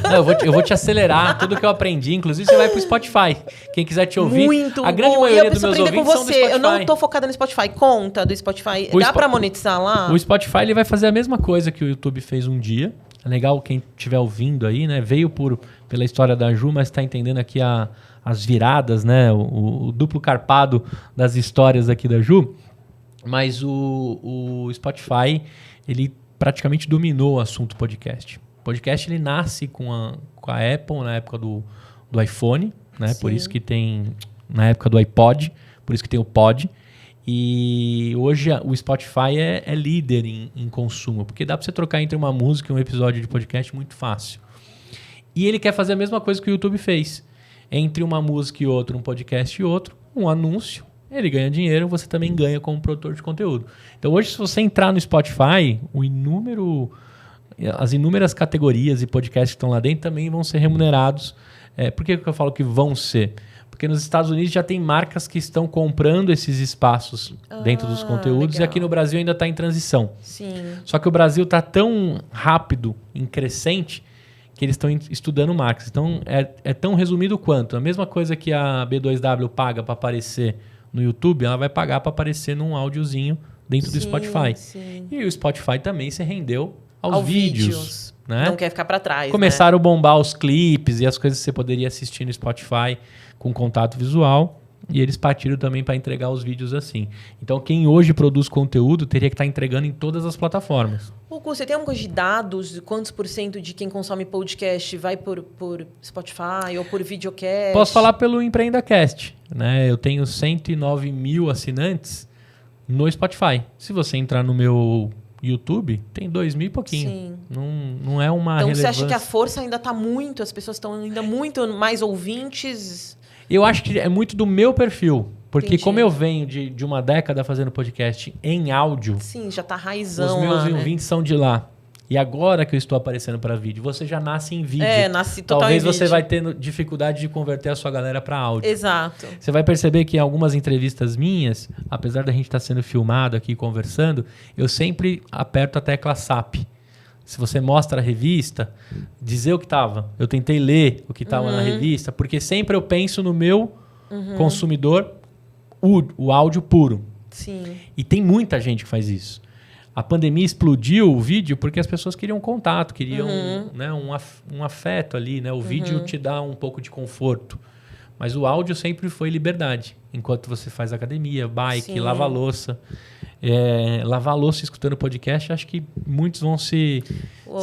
Não, eu vou te acelerar tudo que eu aprendi. Inclusive, você vai pro Spotify. Quem quiser te ouvir. Muito a grande bom. maioria eu dos meus ouvintes são do Spotify. Eu não tô focada no Spotify. Conta do Spotify. Dá para monetizar lá? O Spotify ele vai fazer a mesma coisa que o YouTube fez um dia. É legal quem estiver ouvindo aí, né? Veio pela história da Ju, mas está entendendo aqui as viradas, né? O duplo carpado das histórias aqui da Ju. Mas o Spotify, ele praticamente dominou o assunto podcast. O podcast, ele nasce com a Apple na época do iPhone, né? Sim. Por isso que tem... Na época do iPod, por isso que tem o Pod. E hoje o Spotify é líder em consumo, porque dá para você trocar entre uma música e um episódio de podcast muito fácil. E ele quer fazer a mesma coisa que o YouTube fez. Entre uma música e outra, um podcast e outro, um anúncio. Ele ganha dinheiro, você também ganha como produtor de conteúdo. Então hoje, se você entrar no Spotify, as inúmeras categorias e podcasts que estão lá dentro também vão ser remunerados. Por que eu falo que vão ser? Porque nos Estados Unidos já tem marcas que estão comprando esses espaços dentro dos conteúdos. Legal. E aqui no Brasil ainda está em transição. Sim. Só que o Brasil está tão rápido em crescente que eles estão estudando marcas. Então é tão resumido quanto. A mesma coisa que a B2W paga para aparecer no YouTube, ela vai pagar para aparecer num áudiozinho dentro do Spotify. Sim. E o Spotify também se rendeu aos vídeos. Né? Não quer ficar para trás. Começaram a bombar os clipes e as coisas que você poderia assistir no Spotify com contato visual. E eles partiram também para entregar os vídeos assim. Então, quem hoje produz conteúdo teria que estar entregando em todas as plataformas. Hugo, você tem alguma coisa de dados de quantos % de quem consome podcast vai por Spotify ou por videocast? Posso falar pelo EmpreendaCast. Né? Eu tenho 109 mil assinantes no Spotify. Se você entrar no meu YouTube, tem 2 mil e pouquinho. Sim. Não é uma então, relevância. Você acha que a força ainda está muito, as pessoas estão ainda muito mais ouvintes? Eu acho que é muito do meu perfil. Porque Entendi. Como eu venho de uma década fazendo podcast em áudio... Sim, já está raizão os meus lá, ouvintes são de lá. E agora que eu estou aparecendo para vídeo, você já nasce em vídeo. Nasce total Talvez em você vídeo. vai ter dificuldade de converter a sua galera para áudio. Exato. Você vai perceber que em algumas entrevistas minhas, apesar da gente estar sendo filmado aqui conversando, eu sempre aperto a tecla SAP. Se você mostra a revista, dizer o que estava. Eu tentei ler o que estava na revista, porque sempre eu penso no meu consumidor, o áudio puro. Sim. E tem muita gente que faz isso. A pandemia explodiu o vídeo porque as pessoas queriam contato, queriam né, um afeto ali. Né? O vídeo te dá um pouco de conforto. Mas o áudio sempre foi liberdade. Enquanto você faz academia, bike, Sim. lava louça. Lavar louça escutando podcast, acho que muitos vão se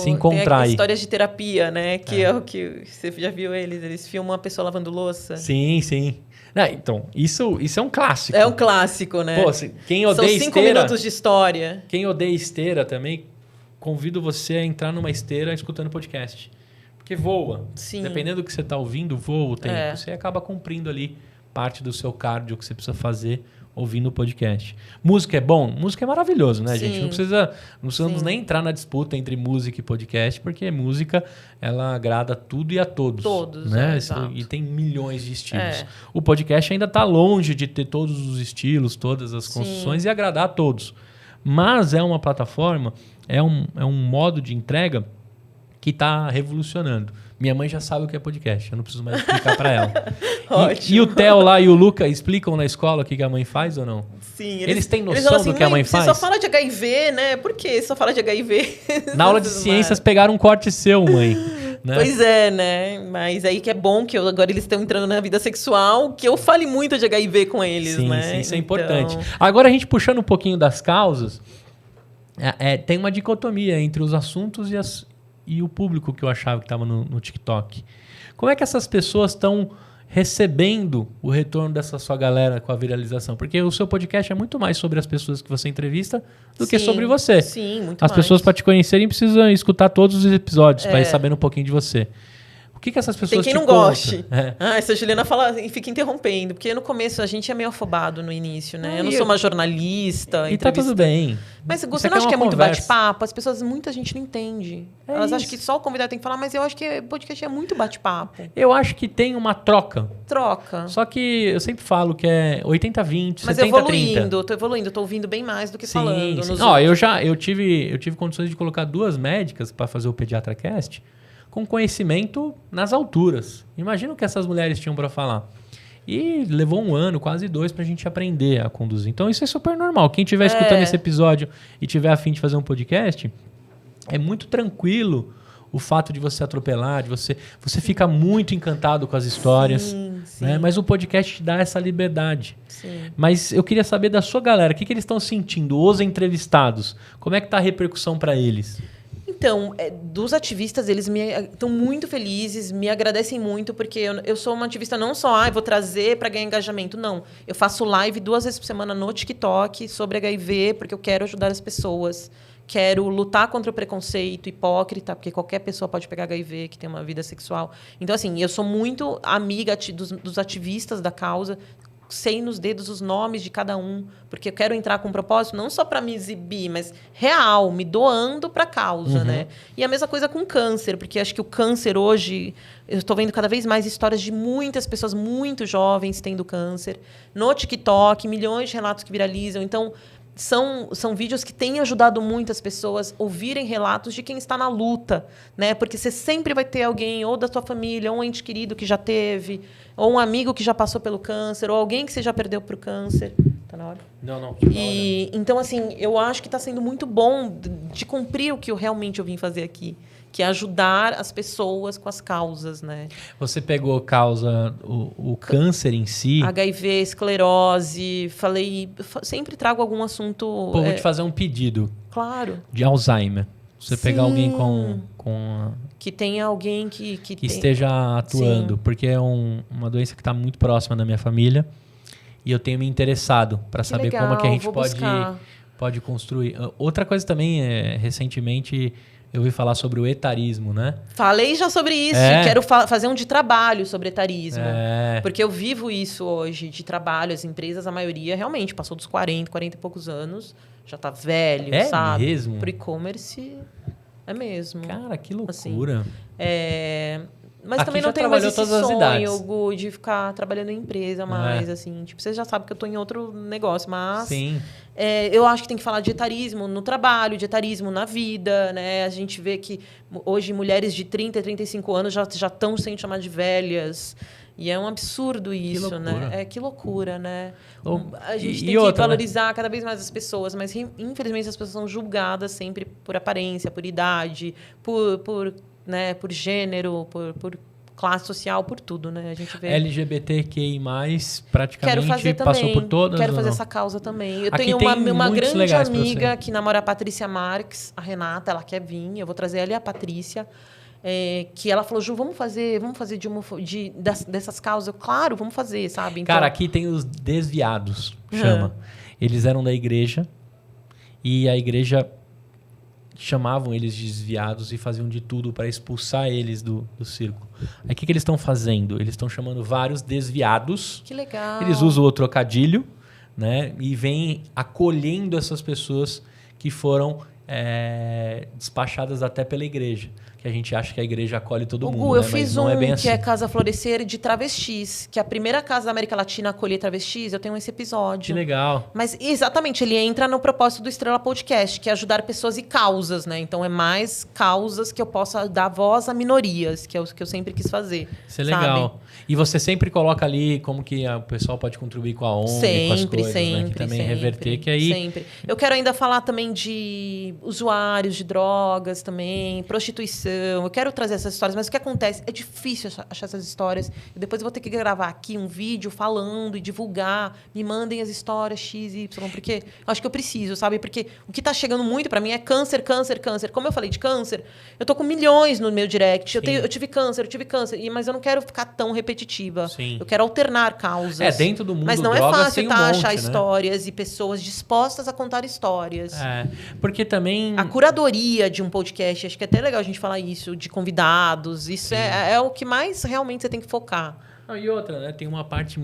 encontrar tem aí. histórias de terapia, né? Que é o que você já viu eles filmam uma pessoa lavando louça. Sim, sim. Então, isso é um clássico. É um clássico, né? Pô, quem odeia São 5 esteira, minutos de história. quem odeia esteira também, convido você a entrar numa esteira escutando podcast. Porque voa. Sim. Dependendo do que você está ouvindo, voa o tempo. É. Você acaba cumprindo ali parte do seu cardio que você precisa fazer ouvindo o podcast. Música é bom? Música é maravilhoso, né, Sim. gente? Não precisamos nem entrar na disputa entre música e podcast, porque música, ela agrada tudo e a todos. Todos, né? exato. E tem milhões de estilos. É. O podcast ainda está longe de ter todos os estilos, todas as construções e agradar a todos. Mas é uma plataforma, é um modo de entrega que está revolucionando. Minha mãe já sabe o que é podcast, eu não preciso mais explicar para ela. Ótimo. E o Theo lá e o Luca explicam na escola o que a mãe faz ou não? Sim, Eles têm noção falam assim, do que a mãe faz? Você só fala de HIV, né? Por que só fala de HIV? Na aula de ciências pegaram um corte seu, mãe. Né? Pois é, né? Mas aí que é bom que agora eles estão entrando na vida sexual, que eu fale muito de HIV com eles, sim, né? Sim, isso é então... importante. Agora a gente puxando um pouquinho das causas, tem uma dicotomia entre os assuntos e o público que eu achava que estava no TikTok. Como é que essas pessoas estão recebendo o retorno dessa sua galera com a viralização? Porque o seu podcast é muito mais sobre as pessoas que você entrevista do que sobre você. Sim, muito As mais. pessoas, para te conhecerem, precisam escutar todos os episódios para ir sabendo um pouquinho de você. O que essas pessoas Tem quem te não contam? goste. Essa Juliana fala e fica interrompendo. Porque no começo a gente é meio afobado no início, né? Eu não sou uma jornalista. E tá tudo bem. Mas você Isso não acha que é uma muito conversa. bate-papo? As pessoas, muita gente não entende. Elas acham que só o convidado tem que falar, mas eu acho que podcast é muito bate-papo. Eu acho que tem uma troca. Troca. Só que eu sempre falo que é 80-20, 70-30. Mas tô evoluindo, tô ouvindo bem mais do que falando. Sim. Nos Eu tive condições de colocar 2 médicas para fazer o Pediatra Cast com conhecimento nas alturas. Imagina o que essas mulheres tinham para falar. E levou 1 ano, quase 2, para a gente aprender a conduzir. Então isso é super normal. Quem estiver escutando esse episódio e tiver a fim de fazer um podcast, é muito tranquilo o fato de você atropelar, de você fica muito encantado com as histórias. Sim. Né? Mas o podcast te dá essa liberdade. Sim. Mas eu queria saber da sua galera, o que eles estão sentindo, os entrevistados, como é que está a repercussão para eles? Então, dos ativistas, eles estão muito felizes, me agradecem muito, porque eu sou uma ativista não só, vou trazer para ganhar engajamento, não. Eu faço live 2 vezes por semana no TikTok sobre HIV, porque eu quero ajudar as pessoas. Quero lutar contra o preconceito hipócrita, porque qualquer pessoa pode pegar HIV que tem uma vida sexual. Então, assim, eu sou muito amiga dos ativistas da causa, sei nos dedos os nomes de cada um, porque eu quero entrar com um propósito não só para me exibir, mas real, me doando para a causa, né? E a mesma coisa com câncer, porque acho que o câncer hoje, eu estou vendo cada vez mais histórias de muitas pessoas muito jovens tendo câncer. No TikTok, milhões de relatos que viralizam. Então, são vídeos que têm ajudado muitas pessoas a ouvirem relatos de quem está na luta, né? Porque você sempre vai ter alguém, ou da sua família, ou um ente querido que já teve, ou um amigo que já passou pelo câncer, ou alguém que você já perdeu para o câncer. Tá na hora? Não. Então, assim, eu acho que está sendo muito bom de cumprir o que eu realmente vim fazer aqui, que é ajudar as pessoas com as causas, né? Você pegou causa, o câncer em si? HIV, esclerose, sempre trago algum assunto... Pô, vou te fazer um pedido. Claro. De Alzheimer. Você pegar alguém que tenha alguém que esteja atuando. Sim. Porque é uma doença que está muito próxima da minha família. E eu tenho me interessado para saber legal, como é que a gente pode construir. Outra coisa também, recentemente... Eu ouvi falar sobre o etarismo, né? Falei já sobre isso. Quero fazer um de trabalho sobre etarismo. Porque eu vivo isso hoje, de trabalho. As empresas, a maioria, realmente, passou dos 40 e poucos anos. Já tá velho, sabe? Mesmo? Pro e-commerce... É mesmo. Cara, que loucura. Mas Aqui também já não tenho mais trabalhou esse todas as sonho, idades. Gu, de ficar trabalhando em empresa mais, assim. Tipo, você já sabe que eu tô em outro negócio, mas... Sim. Eu acho que tem que falar de etarismo no trabalho, de etarismo na vida, né? A gente vê que hoje mulheres de 30, 35 anos já estão sendo chamadas de velhas. E é um absurdo isso, né? Que loucura, né? A gente tem que valorizar cada vez mais as pessoas, mas infelizmente as pessoas são julgadas sempre por aparência, por idade, por gênero, por classe social, por tudo, né? A gente vê. LGBTQI+, praticamente Quero fazer passou também. por todas? Quero fazer essa causa também. Eu Aqui tenho tem uma muitos grande legais pra amiga você. que namora a Patrícia Marques, a Renata, ela quer vir. Eu vou trazer ela e a Patrícia. Que ela falou, Ju, vamos fazer dessas causas. Eu, claro, vamos fazer, sabe? Então, Cara, aqui tem os desviados, chama. Eles eram da igreja e a igreja chamavam eles de desviados e faziam de tudo para expulsar eles do círculo. Aí o que eles estão fazendo? Eles estão chamando vários desviados. Que legal. Eles usam o trocadilho, né? E vêm acolhendo essas pessoas que foram despachadas até pela igreja. Que a gente acha que a igreja acolhe todo mundo, Gu, né? eu fiz não é bem assim. que é Casa Florescer de travestis, que é a primeira casa da América Latina a acolher travestis. Eu tenho esse episódio. Que legal. Mas, exatamente, ele entra no propósito do Estrela Podcast, que é ajudar pessoas e causas, né? Então, é mais causas que eu possa dar voz a minorias, que é o que eu sempre quis fazer. Isso é legal. E você sempre coloca ali como que o pessoal pode contribuir com a ONG, com as coisas, né? Que também reverter, que aí... Sempre. Eu quero ainda falar também de usuários de drogas também, prostituição. Eu quero trazer essas histórias, mas o que acontece? É difícil achar essas histórias. E depois eu vou ter que gravar aqui um vídeo falando e divulgar. Me mandem as histórias X, Y, porque eu acho que eu preciso, sabe? Porque o que tá chegando muito para mim é câncer, câncer, câncer. Como eu falei de câncer, eu tô com milhões no meu direct. Eu tive câncer, mas eu não quero ficar tão repetitiva. Sim. Eu quero alternar causas. Dentro do mundo mas não drogas, é fácil tem um monte, achar né? histórias e pessoas dispostas a contar histórias. Porque também... A curadoria de um podcast, acho que é até legal a gente falar isso, de convidados. Isso é o que mais realmente você tem que focar. E outra, né? Tem uma parte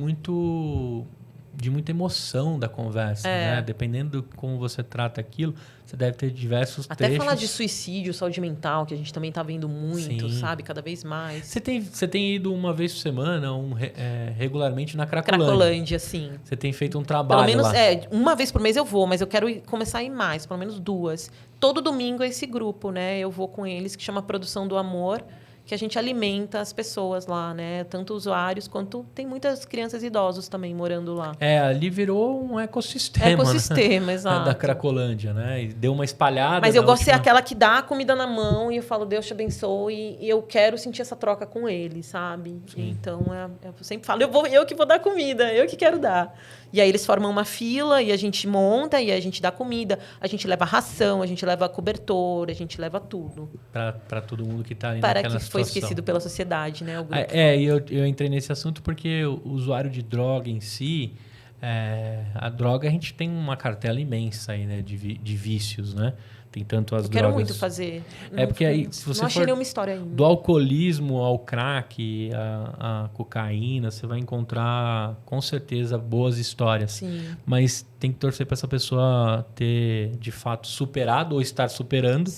de muita emoção da conversa, né? Dependendo de como você trata aquilo, você deve ter diversos Até trechos. falar de suicídio, saúde mental, que a gente também está vendo muito, sabe? Cada vez mais. Você tem ido uma vez por semana, regularmente na Cracolândia. Cracolândia, sim. Você tem feito um trabalho pelo menos, lá. Uma vez por mês eu vou, mas eu quero começar a ir mais, pelo menos 2. Todo domingo é esse grupo, né? Eu vou com eles, que chama Produção do Amor, que a gente alimenta as pessoas lá, né? Tanto usuários quanto tem muitas crianças e idosos também morando lá. Ali virou um ecossistema. Ecossistema, exato. Da Cracolândia, né? E deu uma espalhada. Mas eu gosto de ser aquela que dá a comida na mão e eu falo, Deus te abençoe, e eu quero sentir essa troca com ele, sabe? Sim. Então, eu sempre falo, eu que vou dar comida, eu que quero dar. E aí eles formam uma fila e a gente monta e a gente dá comida, a gente leva ração, a gente leva cobertor, a gente leva tudo. Para todo mundo que está ali para naquela que situação. foi esquecido pela sociedade, né? O grupo. E eu entrei nesse assunto porque o usuário de droga em si, a droga a gente tem uma cartela imensa aí, né? De vícios, né? Tem tanto as drogas... Eu quero muito fazer. Porque aí, se você não achei for nenhuma história ainda. Do alcoolismo ao crack, a cocaína, você vai encontrar, com certeza, boas histórias. Sim. Mas tem que torcer para essa pessoa ter, de fato, superado ou estar superando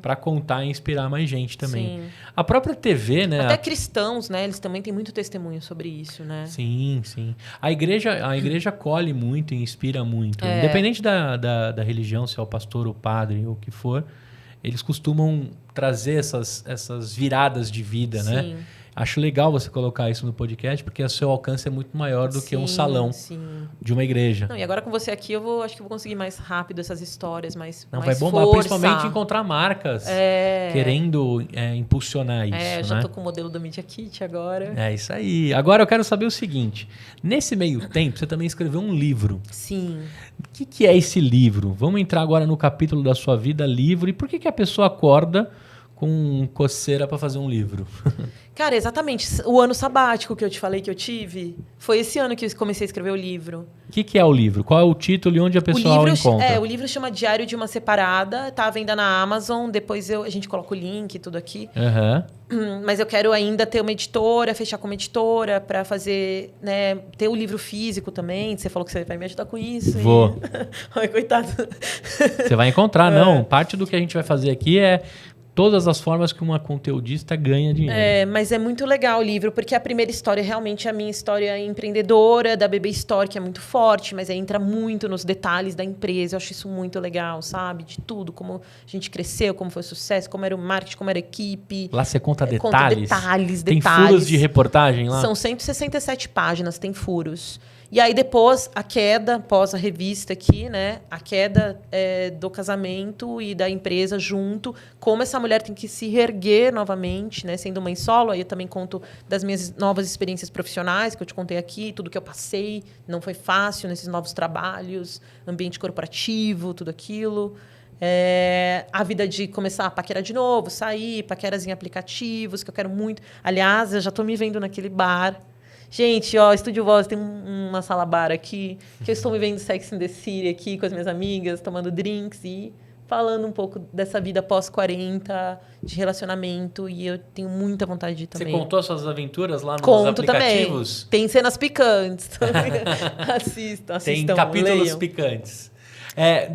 para contar e inspirar mais gente também. Sim. A própria TV, né? Até cristãos, né? Eles também têm muito testemunho sobre isso, né? Sim, sim. A igreja acolhe muito e inspira muito. Independente da religião, se é o pastor, o padre, ou o que for, eles costumam trazer essas viradas de vida, né? Acho legal você colocar isso no podcast, porque o seu alcance é muito maior do que um salão de uma igreja. Não, e agora com você aqui, acho que eu vou conseguir mais rápido essas histórias, mais vai bombar, força. Principalmente encontrar marcas querendo impulsionar isso. Eu já tô com o modelo do Media Kit agora. É isso aí. Agora eu quero saber o seguinte, nesse meio tempo, você também escreveu um livro. Sim. O que é esse livro? Vamos entrar agora no capítulo da sua vida, livro. E por que a pessoa acorda com coceira para fazer um livro? Cara, exatamente. O ano sabático que eu te falei que eu tive, foi esse ano que eu comecei a escrever o livro. O que é o livro? Qual é o título e onde a pessoa encontra? O livro chama Diário de uma Separada, tá à venda na Amazon, depois a gente coloca o link e tudo aqui. Mas eu quero ainda ter uma editora, fechar com uma editora para fazer, né, ter o livro físico também. Você falou que você vai me ajudar com isso. Vou. Ai, coitado. Você vai encontrar, não. Parte do que a gente vai fazer aqui é todas as formas que uma conteudista ganha dinheiro. Mas é muito legal o livro, porque a primeira história realmente é a minha história empreendedora, da Bebê Store, que é muito forte, mas aí entra muito nos detalhes da empresa. Eu acho isso muito legal, sabe? De tudo, como a gente cresceu, como foi o sucesso, como era o marketing, como era a equipe. Lá você conta detalhes? Conta detalhes. Tem furos de reportagem lá? São 167 páginas, tem furos. E aí depois, a queda, após a revista aqui, né? A queda do casamento e da empresa junto. Como essa mulher tem que se reerguer novamente, né? Sendo mãe solo. Aí eu também conto das minhas novas experiências profissionais, que eu te contei aqui. Tudo que eu passei. Não foi fácil nesses novos trabalhos. Ambiente corporativo, tudo aquilo. A vida de começar a paquerar de novo. Sair, paqueras em aplicativos, que eu quero muito. Aliás, eu já estou me vendo naquele bar. Gente, Estúdio Voz tem uma sala bar aqui, que eu estou me vendo Sex and the City aqui com as minhas amigas, tomando drinks e falando um pouco dessa vida pós-40, de relacionamento, e eu tenho muita vontade de ir também. Você contou as suas aventuras lá nos Conto aplicativos? Também. Tem cenas picantes. assistam, Tem capítulos leiam. Picantes.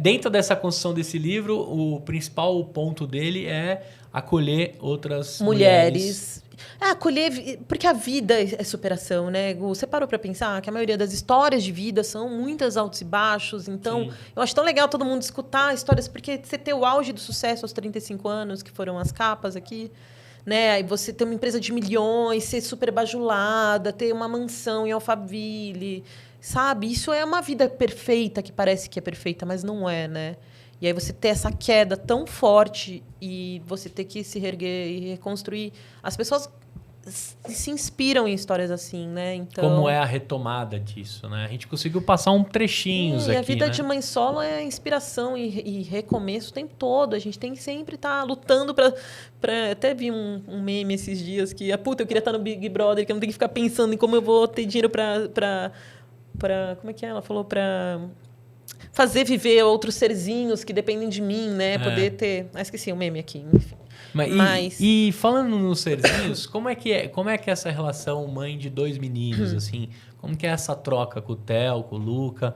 Dentro dessa construção desse livro, o principal ponto dele é acolher outras mulheres. Acolher, porque a vida é superação, né, Gu? Você parou para pensar que a maioria das histórias de vida são muitas altos e baixos, então sim. Eu acho tão legal todo mundo escutar histórias, porque você ter o auge do sucesso aos 35 anos, que foram as capas aqui, né, aí você ter uma empresa de milhões, ser super bajulada, ter uma mansão em Alphaville, sabe? Isso é uma vida perfeita, que parece que é perfeita, mas não é, né? E aí você ter essa queda tão forte e você ter que se reerguer e reconstruir. As pessoas se inspiram em histórias assim, né? Então, como é a retomada disso, né? A gente conseguiu passar trechinhos aqui, a vida né? de mãe solo é inspiração e recomeço o tempo todo. A gente tem que sempre estar lutando para... Até vi um meme esses dias que... Puta, eu queria estar no Big Brother, que eu não tenho que ficar pensando em como eu vou ter dinheiro para como é que é? Ela falou para... fazer viver outros serzinhos que dependem de mim, né? Poder ter... esqueci o meme aqui, enfim. Mas... E falando nos serzinhos, como é que é essa relação mãe de 2 meninos, assim? Como que é essa troca com o Theo, com o Luca?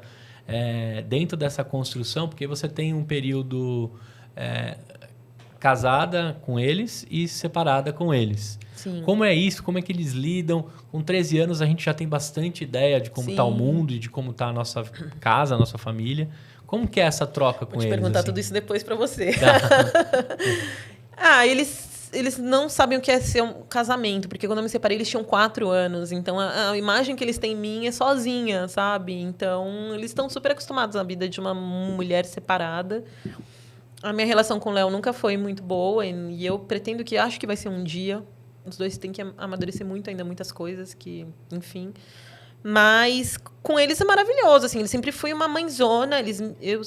Dentro dessa construção, porque você tem um período casada com eles e separada com eles. Sim. Como é isso? Como é que eles lidam? Com 13 anos a gente já tem bastante ideia de como está o mundo e de como está a nossa casa, a nossa família. Como que é essa troca com eles? Vou te perguntar assim? tudo isso depois para você. Tá. Eles não sabem o que é ser um casamento, porque quando eu me separei eles tinham 4 anos, então a imagem que eles têm em mim é sozinha, sabe? Então eles estão super acostumados à vida de uma mulher separada. A minha relação com o Léo nunca foi muito boa e eu pretendo que acho que vai ser um dia. Os dois têm que amadurecer muito ainda, muitas coisas que, enfim. Mas com eles é maravilhoso, assim. Eles sempre fui uma mãezona. Eu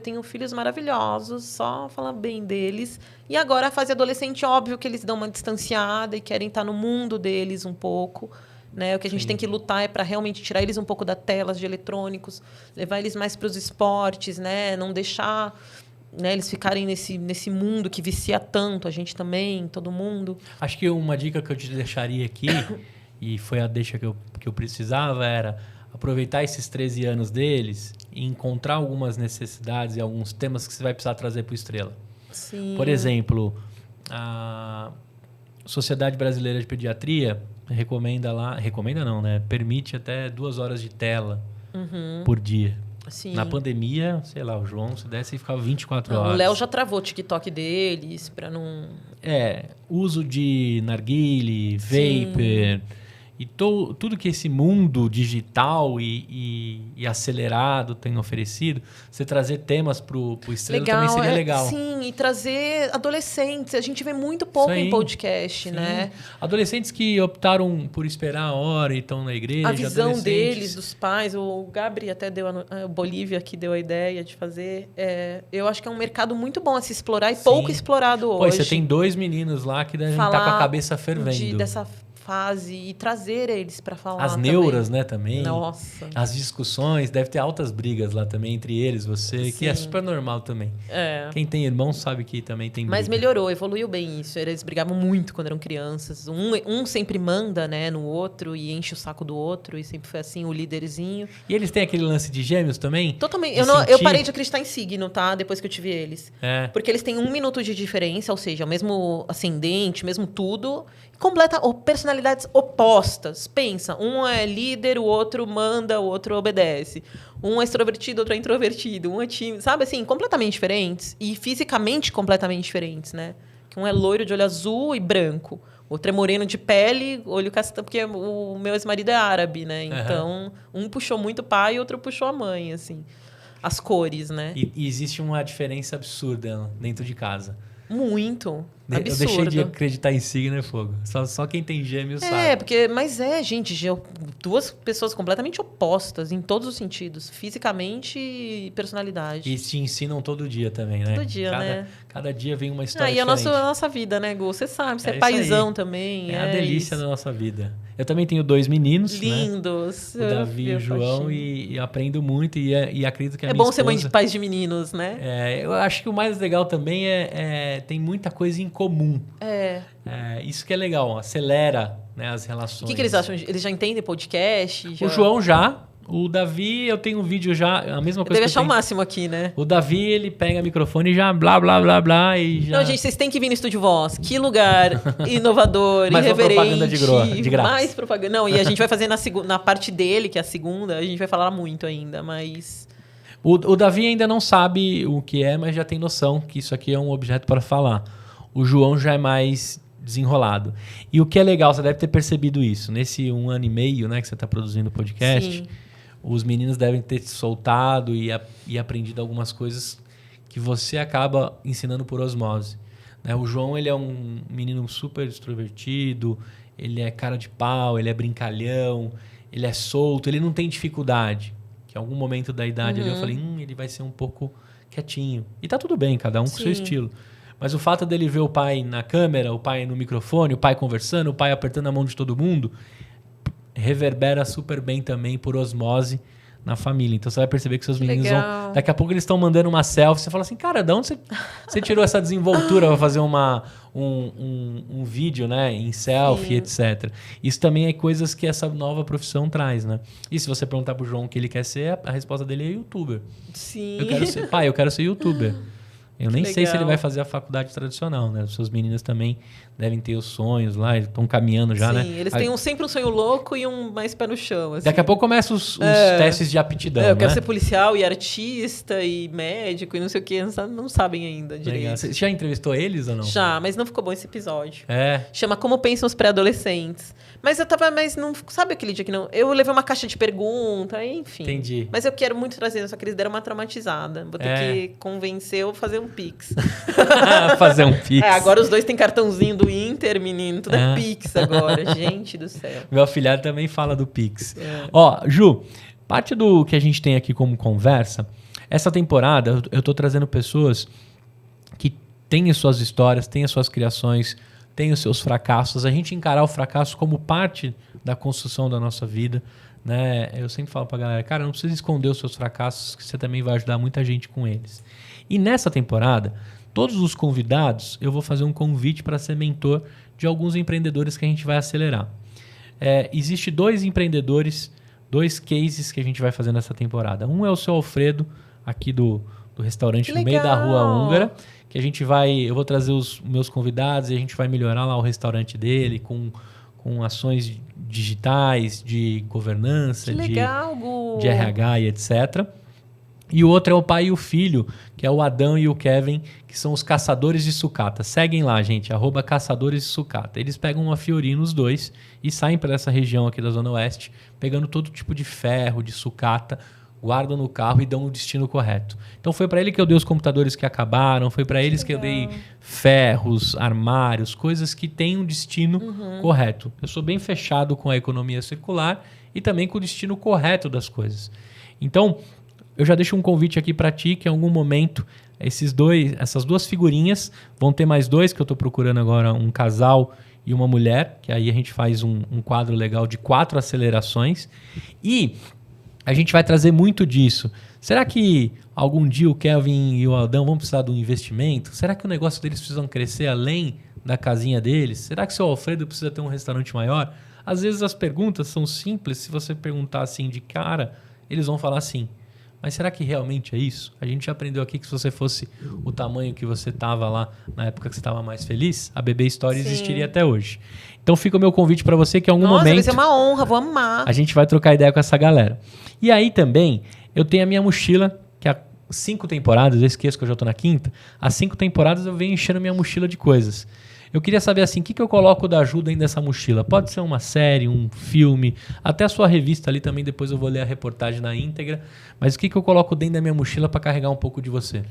tenho filhos maravilhosos, só falar bem deles. E agora a fase adolescente, óbvio que eles dão uma distanciada e querem estar no mundo deles um pouco. Né? O que a gente tem que lutar é para realmente tirar eles um pouco da telas de eletrônicos, levar eles mais para os esportes, né? Não deixar... né, eles ficarem nesse mundo que vicia tanto, a gente também, todo mundo. Acho que uma dica que eu te deixaria aqui, e foi a deixa que eu precisava, era aproveitar esses 13 anos deles e encontrar algumas necessidades e alguns temas que você vai precisar trazer para o Estrela. Sim. Por exemplo, a Sociedade Brasileira de Pediatria recomenda não, né? Permite até 2 horas de tela por dia. Sim. Na pandemia, sei lá, o João, se desse, ficava 24 horas. O Léo já travou o TikTok deles para não... Uso de narguile, vapor, e tudo que esse mundo digital e acelerado tem oferecido, você trazer temas pro Estrela também seria legal. Sim, e trazer adolescentes. A gente vê muito pouco em podcast, né? Adolescentes que optaram por esperar a hora e estão na igreja. A visão deles, dos pais. O Gabri até deu a Bolívia que deu a ideia de fazer. Eu acho que é um mercado muito bom a se explorar e pouco explorado hoje. Você tem 2 meninos lá que devem estar com a cabeça fervendo. fase e trazer eles para falar. As neuras, né, também. Nossa. As discussões, deve ter altas brigas lá também entre eles, você, que é super normal também. Quem tem irmão sabe que também tem briga. Mas melhorou, evoluiu bem isso. Eles brigavam muito quando eram crianças. Um sempre manda, né, no outro e enche o saco do outro e sempre foi assim, o líderzinho. E eles têm aquele lance de gêmeos também? Totalmente. Eu parei de acreditar em signo, tá? Depois que eu tive eles. Porque eles têm 1 minuto de diferença, ou seja, o mesmo ascendente, mesmo tudo. Personalidades opostas. Pensa, um é líder, o outro manda, o outro obedece. Um é extrovertido, outro é introvertido. Um é tímido, sabe assim, completamente diferentes. E fisicamente completamente diferentes, né? Que um é loiro de olho azul e branco. Outro é moreno de pele, olho castanho, porque o meu ex-marido é árabe, né? Então, um puxou muito o pai e outro puxou a mãe, assim. As cores, né? E existe uma diferença absurda dentro de casa. Muito. Absurdo. Eu deixei de acreditar em signo, né, Fogo? Só quem tem gêmeos sabe. Mas gente, duas pessoas completamente opostas em todos os sentidos. Fisicamente e personalidade. E te ensinam todo dia também, né? Todo dia, né? Cada dia vem uma história e diferente. a nossa vida, né, Gu? Você sabe, você é paizão também. É a delícia da nossa vida. Eu também tenho 2 meninos, lindos, né? O Davi e o João, e aprendo muito e acredito que a minha esposa... É bom ser mãe de pais de meninos, né? Eu acho que o mais legal também tem muita coisa em comum. Isso que é legal, acelera, né, as relações. O que eles acham? Eles já entendem podcast? O João já. O Davi, eu tenho um vídeo já, a mesma coisa. Deve achar o máximo aqui, né? O Davi, ele pega o microfone e já blá, blá, blá, blá e já... Não, gente, vocês têm que vir no Estúdio Voz. Que lugar inovador, mais irreverente. Mais propaganda de graça. Mais propaganda. Não, e a gente vai fazer na parte dele, que é a segunda, a gente vai falar muito ainda, mas... O Davi ainda não sabe o que é, mas já tem noção que isso aqui é um objeto para falar. O João já é mais desenrolado. E o que é legal, você deve ter percebido isso. Nesse 1 ano e meio, né, que você está produzindo o podcast... Sim. Os meninos devem ter soltado e aprendido algumas coisas que você acaba ensinando por osmose. Né? O João, ele é um menino super extrovertido, ele é cara de pau, ele é brincalhão, ele é solto, ele não tem dificuldade. Que em algum momento da idade ali eu falei, ele vai ser um pouco quietinho. E tá tudo bem, cada um com o seu estilo. Mas o fato dele ver o pai na câmera, o pai no microfone, o pai conversando, o pai apertando a mão de todo mundo... reverbera super bem também por osmose na família. Então você vai perceber que seus meninos vão... Daqui a pouco eles estão mandando uma selfie. Você fala assim, cara, de onde você tirou essa desenvoltura para fazer um vídeo, né, em selfie, etc. Isso também é coisas que essa nova profissão traz, né? E se você perguntar pro João o que ele quer ser, a resposta dele é youtuber. Sim. Eu quero ser youtuber. Eu nem sei se ele vai fazer a faculdade tradicional, né? Os seus meninos também devem ter os sonhos lá, estão caminhando já, né? Sim, eles têm sempre um sonho louco e um mais pé no chão. Assim. Daqui a pouco começam os testes de aptidão, eu quero ser policial e artista e médico e não sei o que, não sabem ainda direito. Legal. Você já entrevistou eles ou não? Já, mas não ficou bom esse episódio. É. Chama Como Pensam os Pré-Adolescentes. Mas não... Sabe aquele dia que não... Eu levei uma caixa de pergunta, enfim. Entendi. Mas eu quero muito trazer, só que eles deram uma traumatizada. Vou ter que convencer ou fazer um Pix. Fazer um Pix. Agora os dois têm cartãozinho do Inter, menino. Tudo é Pix agora. Gente do céu. Meu afilhado também fala do Pix. Ó, Ju, parte do que a gente tem aqui como conversa, essa temporada eu tô trazendo pessoas que têm as suas histórias, têm as suas criações, têm os seus fracassos. A gente encarar o fracasso como parte da construção da nossa vida, né? Eu sempre falo pra galera, cara, não precisa esconder os seus fracassos, que você também vai ajudar muita gente com eles. E nessa temporada, todos os convidados, eu vou fazer um convite para ser mentor de alguns empreendedores que a gente vai acelerar. Existe 2 empreendedores, 2 cases que a gente vai fazer nessa temporada. Um é o seu Alfredo, aqui do restaurante no meio da Rua Húngara, que eu vou trazer os meus convidados e a gente vai melhorar lá o restaurante dele com ações digitais, de governança, de RH e etc. E o outro é o pai e o filho, que é o Adão e o Kevin, que são os caçadores de sucata. Seguem lá, gente, @caçadores de sucata. Eles pegam uma Fiorino, os dois, e saem para essa região aqui da Zona Oeste, pegando todo tipo de ferro, de sucata, guardam no carro e dão o destino correto. Então foi para ele que eu dei os computadores que acabaram, foi para eles que eu dei ferros, armários, coisas que têm um destino correto. Eu sou bem fechado com a economia circular e também com o destino correto das coisas. Então, eu já deixo um convite aqui para ti, que em algum momento essas 2 figurinhas, vão ter mais 2, que eu estou procurando agora um casal e uma mulher, que aí a gente faz um quadro legal de 4 acelerações. E a gente vai trazer muito disso. Será que algum dia o Kelvin e o Aldão vão precisar de um investimento? Será que o negócio deles precisa crescer além da casinha deles? Será que o seu Alfredo precisa ter um restaurante maior? Às vezes as perguntas são simples. Se você perguntar assim de cara, eles vão falar sim. Mas será que realmente é isso? A gente já aprendeu aqui que se você fosse o tamanho que você estava lá na época que você estava mais feliz, a BB Story existiria até hoje. Então fica o meu convite para você que em algum momento... vai ser uma honra, vou amar. A gente vai trocar ideia com essa galera. E aí também eu tenho a minha mochila, que há 5 temporadas, eu esqueço que eu já estou na 5ª, há 5 temporadas eu venho enchendo minha mochila de coisas. Eu queria saber assim, o que eu coloco da Ju dentro dessa mochila? Pode ser uma série, um filme, até a sua revista ali também, depois eu vou ler a reportagem na íntegra. Mas o que eu coloco dentro da minha mochila para carregar um pouco de você?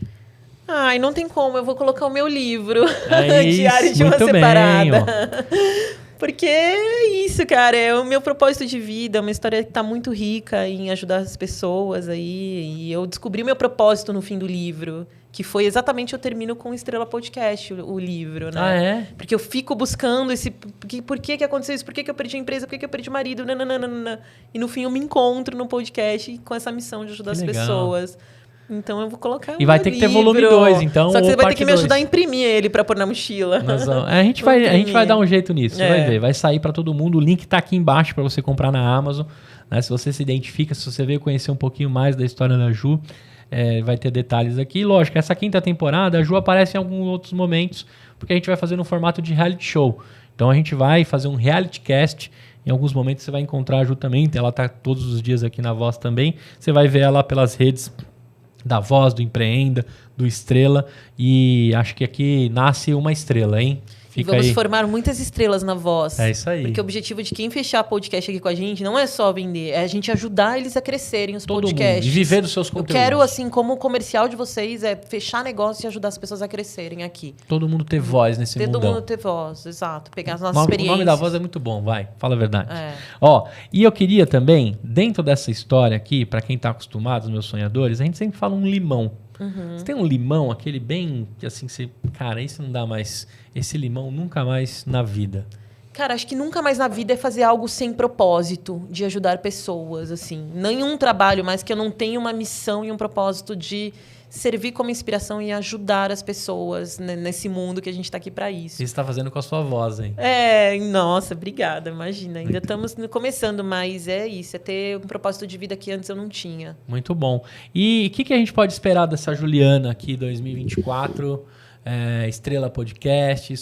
Ai, não tem como, eu vou colocar o meu livro, É isso, Diário de uma muito Separada. bem, Porque é isso, cara, é o meu propósito de vida, é uma história que está muito rica em ajudar as pessoas aí. E eu descobri o meu propósito no fim do livro, que foi exatamente, eu termino com Estrela Podcast, o livro, né? Ah, é? Porque eu fico buscando esse... Por que aconteceu isso? Por que eu perdi a empresa? Por que eu perdi o marido? Nananana. E no fim eu me encontro no podcast com essa missão de ajudar as pessoas. Então eu vou colocar E vai ter que ter volume 2, então. Só que você vai ter que me 2. ajudar a imprimir ele para pôr na mochila. A gente vai dar um jeito nisso, você vai ver. Vai sair para todo mundo. O link tá aqui embaixo para você comprar na Amazon. Né? Se você se identifica, se você veio conhecer um pouquinho mais da história da Ju, vai ter detalhes aqui. Lógico, essa 5ª temporada, a Ju aparece em alguns outros momentos, porque a gente vai fazer no formato de reality show. Então a gente vai fazer um reality cast. Em alguns momentos você vai encontrar a Ju também. Ela tá todos os dias aqui na Voz também. Você vai ver ela pelas redes da Voz, do Empreenda, do Estrela. E acho que aqui nasce uma estrela, hein? Fica Vamos aí. formar muitas estrelas na Voz. É isso aí. Porque o objetivo de quem fechar podcast aqui com a gente não é só vender, é a gente ajudar eles a crescerem os podcasts. Mundo, e viver dos seus conteúdos. Eu quero, assim, como comercial de vocês, fechar negócio e ajudar as pessoas a crescerem aqui. Todo mundo ter voz nesse mundo. Todo mundo ter voz, exato. Pegar as nossas experiências. O nome da Voz é muito bom, vai. Fala a verdade. Ó, e eu queria também, dentro dessa história aqui, para quem tá acostumado, os meus sonhadores, a gente sempre fala um limão. Você tem um limão, aquele bem que assim, você, cara, esse não dá mais, esse limão nunca mais na vida. Cara, acho que nunca mais na vida é fazer algo sem propósito, de ajudar pessoas, assim. Nenhum trabalho mais que eu não tenha uma missão e um propósito de servir como inspiração e ajudar as pessoas nesse mundo que a gente está aqui para isso. Você está fazendo com a sua voz, hein? Nossa, obrigada, imagina. Ainda estamos começando, mas é isso, é ter um propósito de vida que antes eu não tinha. Muito bom. E o que a gente pode esperar dessa Juliana aqui, 2024? Estrela Podcast,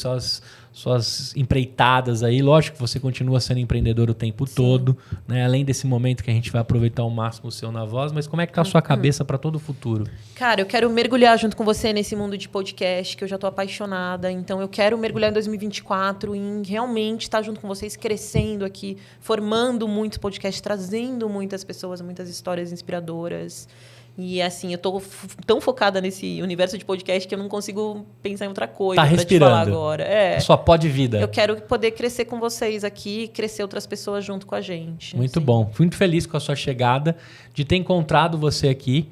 suas empreitadas aí. Lógico que você continua sendo empreendedor o tempo todo, né? Além desse momento que a gente vai aproveitar ao máximo o seu na Voz, mas como é que tá a sua cabeça para todo o futuro? Cara, eu quero mergulhar junto com você nesse mundo de podcast, que eu já tô apaixonada. Então eu quero mergulhar em 2024 em realmente estar junto com vocês, crescendo aqui, formando muitos podcasts, trazendo muitas pessoas, muitas histórias inspiradoras. E assim, eu tô tão focada nesse universo de podcast que eu não consigo pensar em outra coisa pra te falar agora. Só pode vida. Eu quero poder crescer com vocês aqui, crescer outras pessoas junto com a gente. Muito bom. Fui muito feliz com a sua chegada, de ter encontrado você aqui.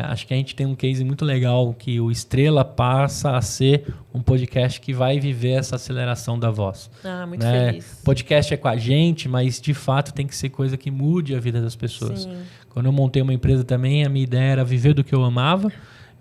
Acho que a gente tem um case muito legal, que o Estrela passa a ser um podcast que vai viver essa aceleração da voz. Muito feliz. Podcast é com a gente, mas de fato tem que ser coisa que mude a vida das pessoas. Sim. Quando eu montei uma empresa também, a minha ideia era viver do que eu amava,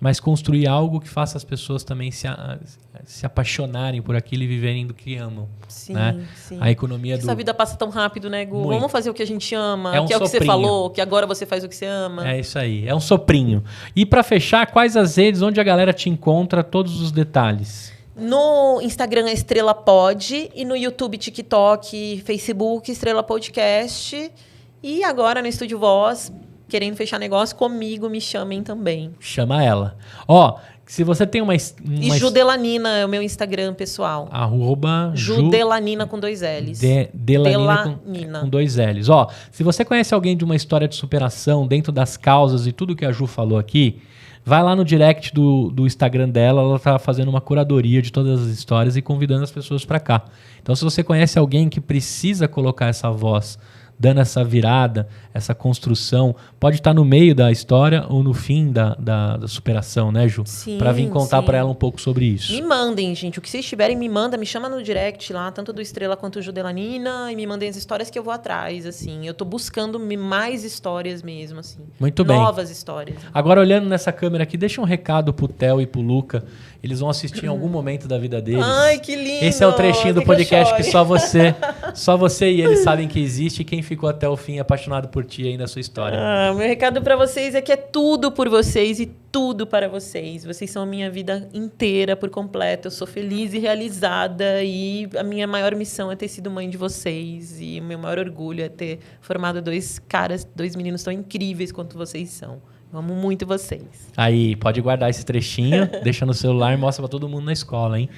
mas construir algo que faça as pessoas também se apaixonarem por aquilo e viverem do que amam. Sim, né? sim. A economia Essa vida passa tão rápido, né, Gu? Muito. Vamos fazer o que a gente ama, É um que é o que você soprinho. falou, que agora você faz o que você ama. É isso aí, é um soprinho. E para fechar, quais as redes onde a galera te encontra, todos os detalhes? No Instagram é Estrela Pod e no YouTube, TikTok, Facebook, Estrela Podcast. E agora no Estúdio Voz, querendo fechar negócio comigo, me chamem também. Chama ela. Ó, se você tem uma E Judelanina é o meu Instagram pessoal. @ Judelanina com 2 L's. Delanina com 2 L's. Ó, se você conhece alguém de uma história de superação dentro das causas e tudo que a Ju falou aqui, vai lá no direct do Instagram dela, ela tá fazendo uma curadoria de todas as histórias e convidando as pessoas para cá. Então, se você conhece alguém que precisa colocar essa voz dando essa virada, essa construção. Pode estar no meio da história ou no fim da superação, né, Ju? Sim, para vir contar para ela um pouco sobre isso. Me mandem, gente. O que vocês tiverem, me chama no direct lá, tanto do Estrela quanto do Judelanina, e me mandem as histórias que eu vou atrás, assim. Eu tô buscando mais histórias mesmo, assim. Muito bem. Novas histórias. Agora, olhando nessa câmera aqui, deixa um recado pro Theo e pro Luca. Eles vão assistir em algum momento da vida deles. Ai, que lindo! Esse é o trechinho do podcast que só você e eles sabem que existe. E quem ficou até o fim apaixonado por ti aí na sua história. Meu recado pra vocês é que é tudo por vocês e tudo para vocês. Vocês são a minha vida inteira por completo. Eu sou feliz e realizada e a minha maior missão é ter sido mãe de vocês e o meu maior orgulho é ter formado dois meninos tão incríveis quanto vocês são. Eu amo muito vocês. Aí, pode guardar esse trechinho, deixa no celular e mostra pra todo mundo na escola, hein?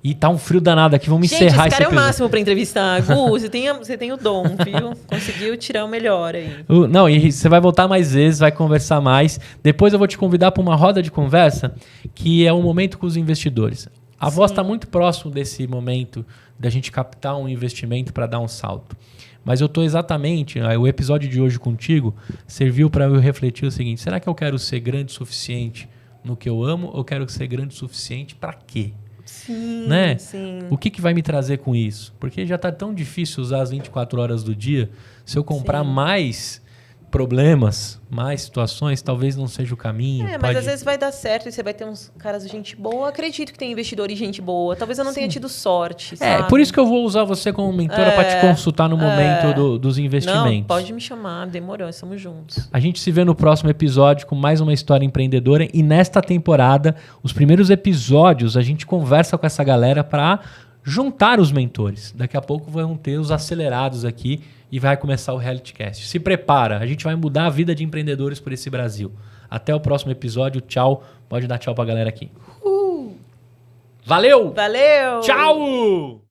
E tá um frio danado aqui, vamos encerrar esse cara é o episódio. máximo pra entrevistar. Gu, você tem o dom, viu? Conseguiu tirar o melhor aí. Não, e você vai voltar mais vezes, vai conversar mais. Depois eu vou te convidar para uma roda de conversa, que é um momento com os investidores. A voz está muito próximo desse momento da gente captar um investimento para dar um salto. Mas eu estou exatamente... O episódio de hoje contigo serviu para eu refletir o seguinte: será que eu quero ser grande o suficiente no que eu amo ou quero ser grande o suficiente para quê? Sim, né? Sim. O que vai me trazer com isso? Porque já está tão difícil usar as 24 horas do dia. Se eu comprar mais problemas, mais situações, talvez não seja o caminho. Mas às vezes vai dar certo e você vai ter uns caras de gente boa. Eu acredito que tem investidor e gente boa. Talvez eu não tenha tido sorte, sabe? Por isso que eu vou usar você como mentora para te consultar no momento dos investimentos. Não, pode me chamar, demorou, estamos juntos. A gente se vê no próximo episódio com mais uma história empreendedora. E nesta temporada, os primeiros episódios, a gente conversa com essa galera para juntar os mentores. Daqui a pouco vão ter os acelerados aqui e vai começar o Reality Cast. Se prepara, a gente vai mudar a vida de empreendedores por esse Brasil. Até o próximo episódio. Tchau. Pode dar tchau pra galera aqui. Valeu! Valeu! Tchau!